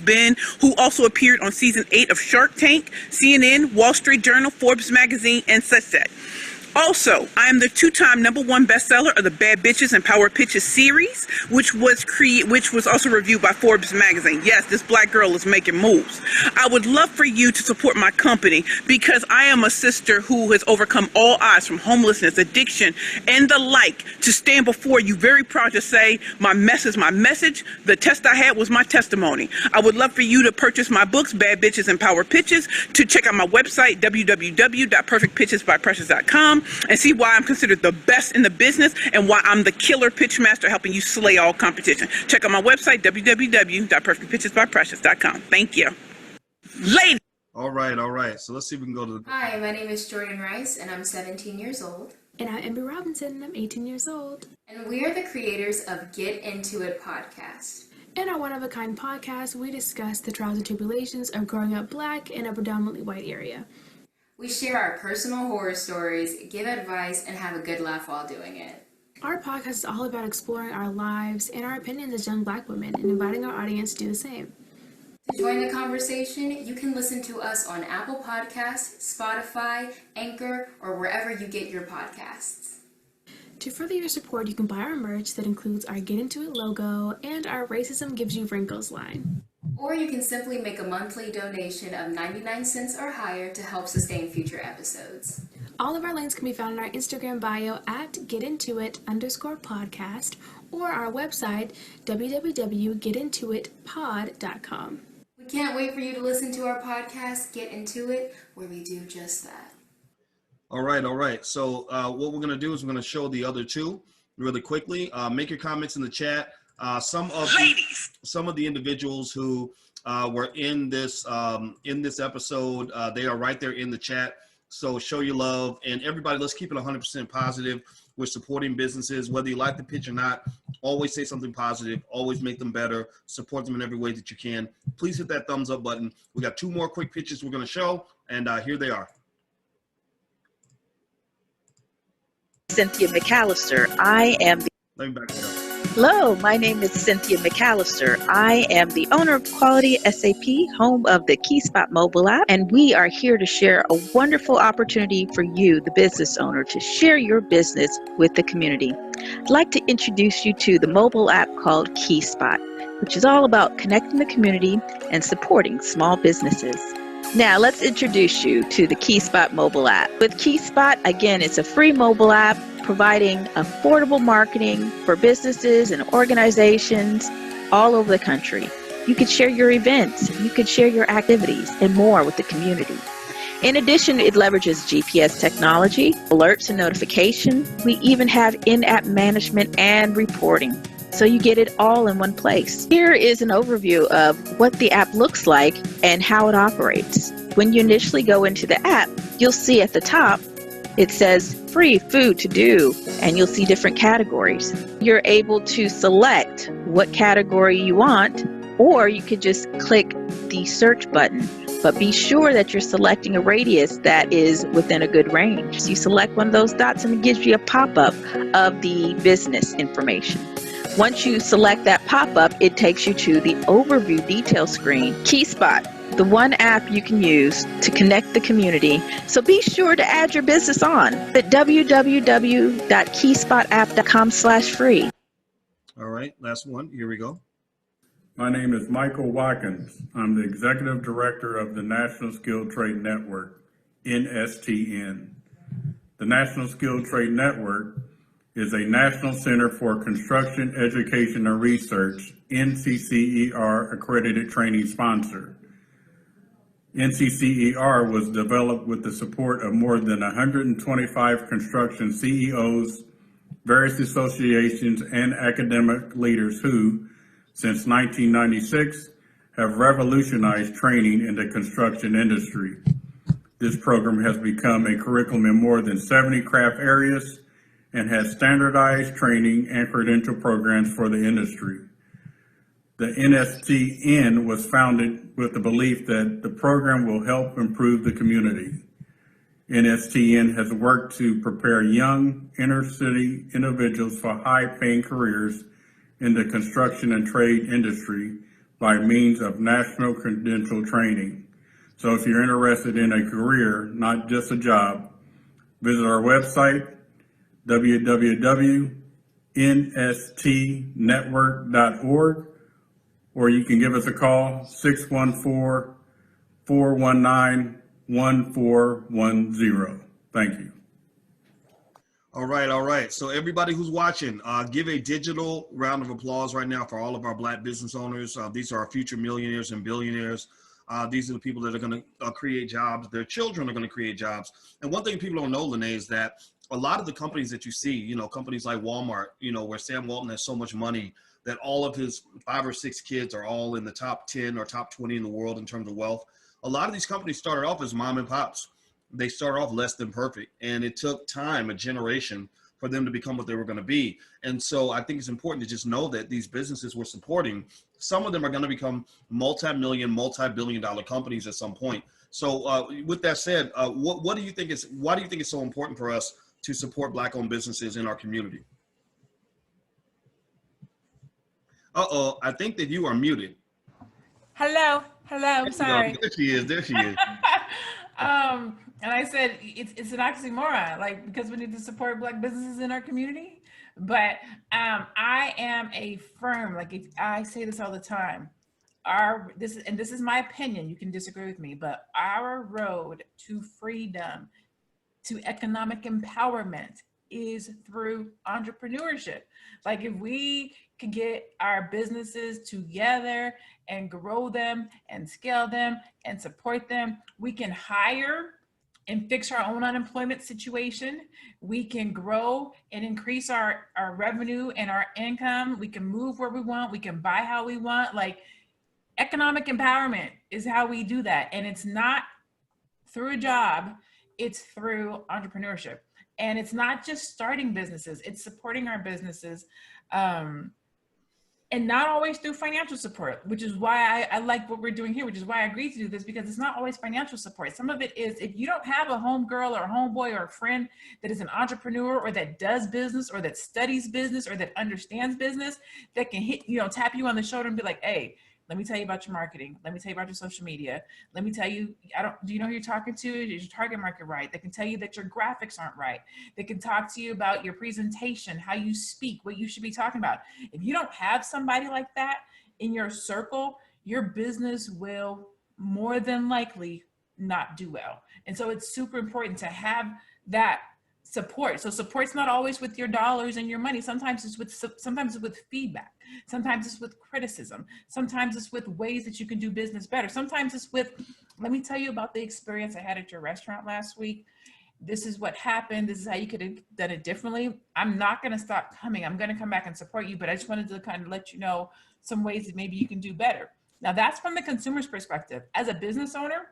also appeared on season 8 of Shark Tank, CNN, Wall Street Journal, Forbes magazine, and such that. Also, I am the 2-time #1 bestseller of the Bad Bitches and Power Pitches series, which was also reviewed by Forbes magazine. Yes, this black girl is making moves. I would love for you to support my company because I am a sister who has overcome all odds from homelessness, addiction, and the like to stand before you very proud to say, my mess is my message. The test I had was my testimony. I would love for you to purchase my books, Bad Bitches and Power Pitches, to check out my website, www.perfectpitchesbyprecious.com. and see why I'm considered the best in the business and why I'm the killer pitch master helping you slay all competition. Check out my website, www.perfectpitchesbyprecious.com. Thank you. Ladies. All right. So let's see if we can go to the... Hi, my name is Jordan Rice, and I'm 17 years old. And I'm Amber Robinson, and I'm 18 years old. And we are the creators of Get Into It podcast. In our one-of-a-kind podcast, we discuss the trials and tribulations of growing up black in a predominantly white area. We share our personal horror stories, give advice, and have a good laugh while doing it. Our podcast is all about exploring our lives and our opinions as young black women and inviting our audience to do the same. To join the conversation, you can listen to us on Apple Podcasts, Spotify, Anchor, or wherever you get your podcasts. To further your support, you can buy our merch that includes our Get Into It logo and our Racism Gives You Wrinkles line. Or you can simply make a monthly donation of 99 cents or higher to help sustain future episodes. All of our links can be found in our Instagram bio at getintoit_podcast or our website, www.getintoitpod.com. We can't wait for you to listen to our podcast, Get Into It, where we do just that. All right. So what we're going to do is we're going to show the other two really quickly. Make your comments in the chat. Some of the individuals who were in this episode, they are right there in the chat. So show your love, and everybody, let's keep it 100% positive. We're supporting businesses, whether you like the pitch or not. Always say something positive. Always make them better. Support them in every way that you can. Please hit that thumbs up button. We got 2 more quick pitches we're going to show, and here they are. Cynthia Mcallister. I am the... Let me back it up. Hello, my name is Cynthia Mcallister. I am the owner of Quality SAP, home of the KeySpot mobile app, and we are here to share a wonderful opportunity for you, the business owner, to share your business with the community. I'd like to introduce you to the mobile app called KeySpot, which is all about connecting the community and supporting small businesses. Now let's introduce you to the KeySpot mobile app. With KeySpot, again, it's a free mobile app providing affordable marketing for businesses and organizations all over the country. You could share your events, you could share your activities and more with the community. In addition, it leverages GPS technology, alerts and notification. We even have in-app management and reporting. So you get it all in one place. Here is an overview of what the app looks like and how it operates. When you initially go into the app, you'll see at the top, it says free food to do, and you'll see different categories. You're able to select what category you want, or you could just click the search button. But be sure that you're selecting a radius that is within a good range. So you select one of those dots and it gives you a pop-up of the business information. Once you select that pop-up, it takes you to the overview detail screen. KeySpot, the one app you can use to connect the community. So be sure to add your business on at www.keyspot.com/free. All right, last one. Here we go. My name is Michael Watkins. I'm the Executive Director of the National Skilled Trade Network, NSTN. The National Skilled Trade Network is a National Center for Construction, Education, and Research, NCCER accredited training sponsor. NCCER was developed with the support of more than 125 construction CEOs, various associations, and academic leaders who, since 1996, have revolutionized training in the construction industry. This program has become a curriculum in more than 70 craft areas and has standardized training and credential programs for the industry. The NSTN was founded with the belief that the program will help improve the community. NSTN has worked to prepare young inner-city individuals for high-paying careers in the construction and trade industry by means of national credential training. So if you're interested in a career, not just a job, visit our website, www.nstnetwork.org, or you can give us a call, 614-419-1410. Thank you. All right, all right. So everybody who's watching, give a digital round of applause right now for all of our Black business owners. These are our future millionaires and billionaires. These are the people that are going to create jobs. Their children are going to create jobs. And one thing people don't know, Lene, is that a lot of the companies that you see, you know, companies like Walmart, you know, where Sam Walton has so much money that all of his 5 or 6 kids are all in the top 10 or top 20 in the world in terms of wealth. A lot of these companies started off as mom and pops. They started off less than perfect, and it took time, a generation, for them to become what they were going to be. And so I think it's important to just know that these businesses we're supporting, some of them are going to become multi-million, multi-billion-dollar companies at some point. So with that said, what do you think is, why do you think it's so important for us to support Black-owned businesses in our community? Uh-oh, I think that you are muted. Hello, sorry. There she is, there she is. And I said, it's an oxymoron, like, because we need to support Black businesses in our community. But I am a firm, like, I say this all the time, this is my opinion, you can disagree with me, but our road to freedom, to economic empowerment, is through entrepreneurship. Like, if we could get our businesses together and grow them and scale them and support them, we can hire and fix our own unemployment situation. We can grow and increase our revenue and our income. We can move where we want. We can buy how we want. Like, economic empowerment is how we do that. And it's not through a job, it's through entrepreneurship. And it's not just starting businesses, it's supporting our businesses. And not always through financial support, which is why I like what we're doing here, which is why I agreed to do this, because it's not always financial support. Some of it is, if you don't have a homegirl or a homeboy or a friend that is an entrepreneur or that does business or that studies business or that understands business, that can hit, tap you on the shoulder and be like, hey, let me tell you about your marketing. Let me tell you about your social media. Let me tell you, do you know who you're talking to? Is your target market right? They can tell you that your graphics aren't right. They can talk to you about your presentation, how you speak, what you should be talking about. If you don't have somebody like that in your circle, your business will more than likely not do well. And so it's super important to have that support. So support's not always with your dollars and your money. Sometimes it's with feedback. Sometimes it's with criticism. Sometimes it's with ways that you can do business better. Sometimes it's with, let me tell you about the experience I had at your restaurant last week. This is what happened. This is how you could have done it differently. I'm not going to stop coming. I'm going to come back and support you, but I just wanted to kind of let you know some ways that maybe you can do better. Now that's from the consumer's perspective. As a business owner,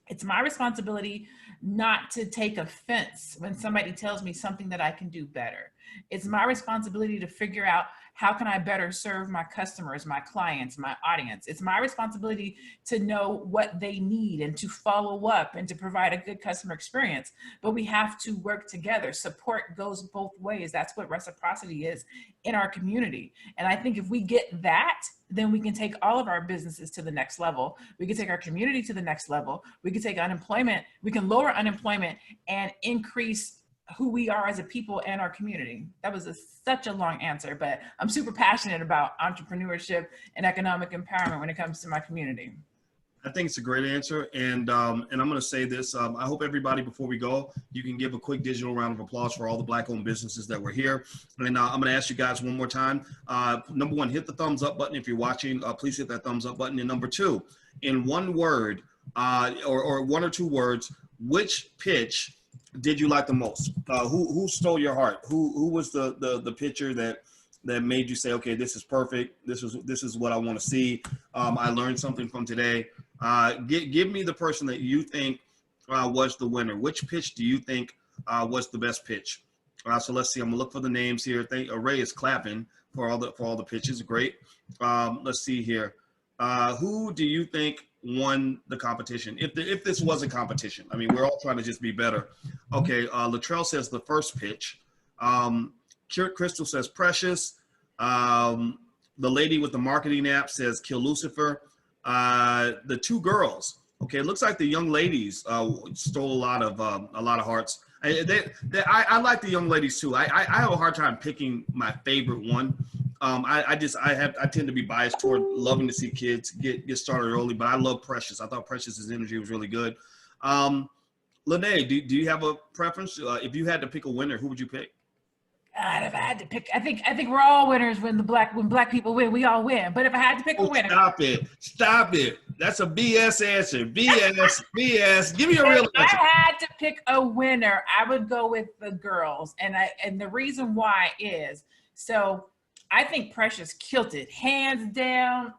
it's my responsibility not to take offense when somebody tells me something that I can do better. It's my responsibility to figure out how can I better serve my customers, my clients, my audience. It's my responsibility to know what they need and to follow up and to provide a good customer experience. But we have to work together. Support goes both ways. That's what reciprocity is in our community. And I think if we get that, then we can take all of our businesses to the next level. We can take our community to the next level. We can take unemployment, we can lower unemployment and increase who we are as a people and our community. That was such a long answer, but I'm super passionate about entrepreneurship and economic empowerment when it comes to my community. I think it's a great answer. And I'm going to say this. I hope everybody, before we go, you can give a quick digital round of applause for all the Black-owned businesses that were here. And I'm going to ask you guys one more time. Number one, hit the thumbs up button if you're watching. Please hit that thumbs up button. And number two, in one word or one or two words, which pitch did you like the most? Who stole your heart? Who was the pitcher that made you say, okay, this is perfect. This is what I want to see. I learned something from today. Give me the person that you think was the winner. Which pitch do you think was the best pitch? So let's see. I'm gonna look for the names here. Ray is clapping for all the pitches. Great. Let's see here. Who do you think won the competition? If this was a competition, I mean, we're all trying to just be better. Okay. Latrell says the first pitch. Crystal says Precious. The lady with the marketing app says Kill Lucifer. The two girls. Okay, it looks like the young ladies stole a lot of hearts. I like the young ladies too. I have a hard time picking my favorite one. I tend to be biased toward loving to see kids get started early, but I love Precious. I thought Precious's energy was really good. Lene, do you have a preference? If you had to pick a winner, who would you pick? God, if I had to pick, I think we're all winners when black people win, we all win. But if I had to pick a winner. Stop it. That's a BS answer. BS. Give me a real answer. If I had to pick a winner, I would go with the girls. And the reason why is, so I think Precious killed it, hands down.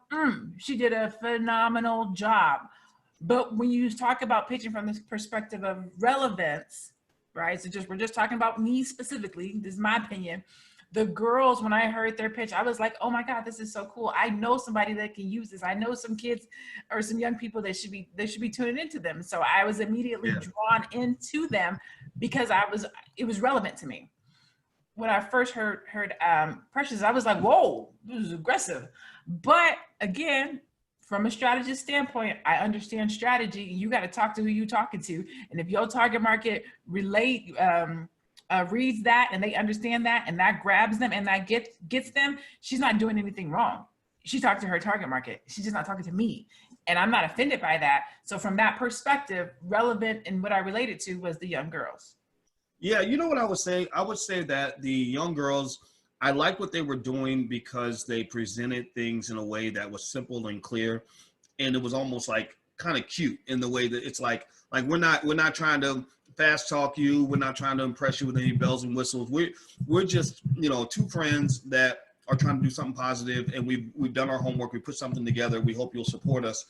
She did a phenomenal job. But when you talk about pitching from this perspective of relevance, right? So we're just talking about me specifically. This is my opinion. The girls, when I heard their pitch, I was like, oh my God, this is so cool. I know somebody that can use this. I know some kids or some young people that should be tuning into them. So I was immediately drawn into them because it was relevant to me. When I first heard Precious, I was like, whoa, this is aggressive. But again, from a strategist standpoint, I understand strategy. You got to talk to who you're talking to. And if your target market reads that and they understand that and that grabs them and that gets them, she's not doing anything wrong. She talked to her target market. She's just not talking to me. And I'm not offended by that. So from that perspective, relevant and what I related to was the young girls. Yeah, you know what I would say? I would say that the young girls, I like what they were doing because they presented things in a way that was simple and clear. And it was almost like kind of cute in the way that it's like we're not trying to fast talk you. We're not trying to impress you with any bells and whistles. We're just, two friends that are trying to do something positive, and we've done our homework. We put something together. We hope you'll support us.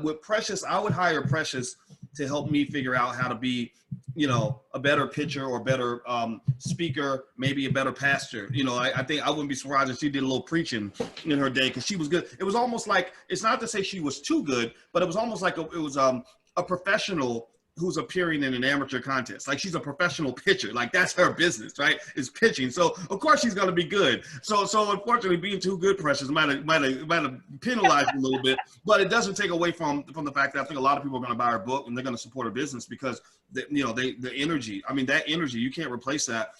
With Precious, I would hire Precious to help me figure out how to be, a better pitcher or better speaker, maybe a better pastor. I think I wouldn't be surprised if she did a little preaching in her day because she was good. It was almost like, it's not to say she was too good, but it was almost like it was a professional who's appearing in an amateur contest. Like, she's a professional pitcher. Like, that's her business, right? Is pitching. So of course she's going to be good. So unfortunately, being too good, Precious, might have penalized a little bit, but it doesn't take away from the fact that I think a lot of people are going to buy her book and they're going to support her business because the energy, that energy, you can't replace that.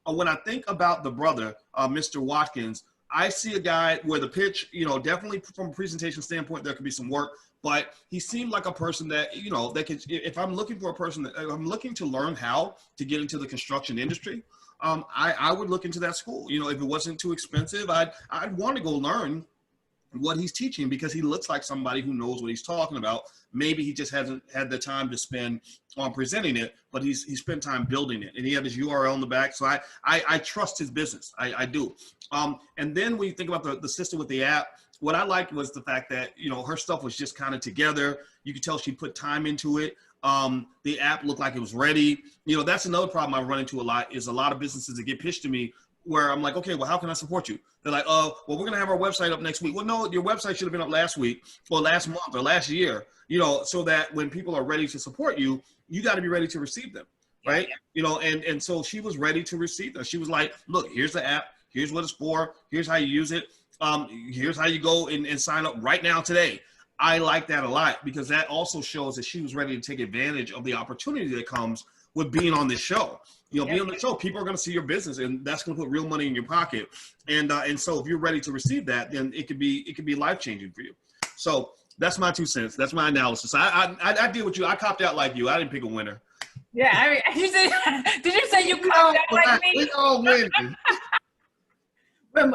When I think about the brother, Mr. Watkins, I see a guy where the pitch, definitely from a presentation standpoint, there could be some work, but he seemed like a person that, you know, that could, if I'm looking for a person that I'm looking to learn how to get into the construction industry, I would look into that school. You know, if it wasn't too expensive, I'd want to go learn what he's teaching, because he looks like somebody who knows what he's talking about. Maybe he just hasn't had the time to spend on presenting it, but he spent time building it, and he had his URL in the back. So I trust his business. I do. And then when you think about the sister with the app, what I liked was the fact that, you know, her stuff was just kind of together. You could tell she put time into it. The app looked like it was ready. You know, that's another problem I run into a lot, is a lot of businesses that get pitched to me where I'm like, okay, well, how can I support you? They're like, well, we're going to have our website up next week. Well, no, your website should have been up last week or last month or last year, you know, so that when people are ready to support you, you got to be ready to receive them, right? You know, and so she was ready to receive them. She was like, look, here's the app. Here's what it's for. Here's how you use it. Here's how you go and sign up right now today. I like that a lot, because that also shows that she was ready to take advantage of the opportunity that comes with being on this show. You know, being on the show, people are going to see your business, and that's going to put real money in your pocket. And so if you're ready to receive that, then it could be life changing for you. So that's my 2 cents. That's my analysis. I deal with you. I copped out like you. I didn't pick a winner. Yeah, I mean, did you say you copped out like me? We all win.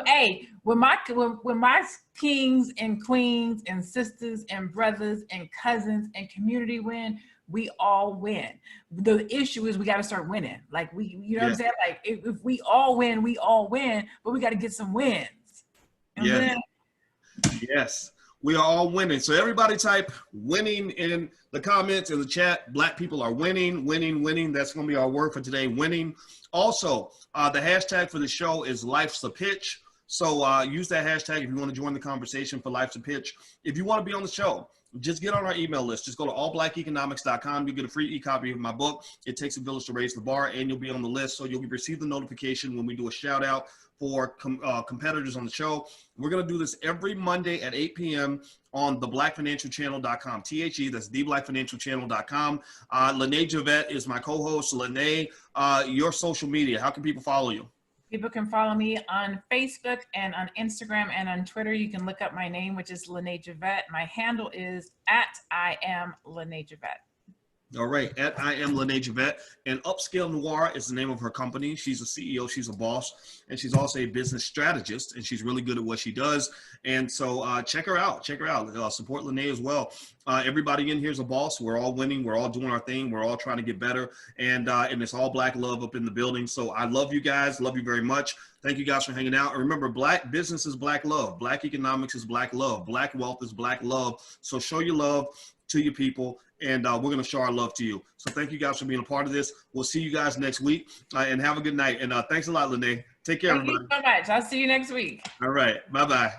Hey, when my kings and queens and sisters and brothers and cousins and community win, we all win. The issue is we got to start winning. Like you know what I'm saying? Like if we all win, but we got to get some wins. Yes, we are all winning. So everybody type winning in the comments, in the chat. Black people are winning, winning, winning. That's going to be our word for today, winning. Also, the hashtag for the show is Life's a Pitch. So use that hashtag if you want to join the conversation for Life's a Pitch. If you want to be on the show, just get on our email list. Just go to allblackeconomics.com. You get a free e-copy of my book, It Takes a Village to Raise the Bar, and you'll be on the list. So you'll receive the notification when we do a shout out for competitors on the show. We're going to do this every Monday at 8 p.m. on theblackfinancialchannel.com. THE, that's theblackfinancialchannel.com. Lene Javette is my co-host. Lene, your social media, how can people follow you? People can follow me on Facebook and on Instagram and on Twitter. You can look up my name, which is Lene Javette. My handle is @IamLeneJavette. All right, I am Lene Javette, and Upscale Noir is the name of her company. She's a CEO, she's a boss, and she's also a business strategist, and she's really good at what she does. And so check her out. Support Lene as well. Everybody in here is a boss. We're all winning. We're all doing our thing. We're all trying to get better, and it's all black love up in the building. So I love you guys. Love you very much. Thank you guys for hanging out. And remember, black business is black love. Black economics is black love. Black wealth is black love. So show your love to your people, and we're going to show our love to you. So thank you guys for being a part of this. We'll see you guys next week, and have a good night. And thanks a lot, Lene. Take care, everybody. Thank you so much. I'll see you next week. All right. Bye-bye.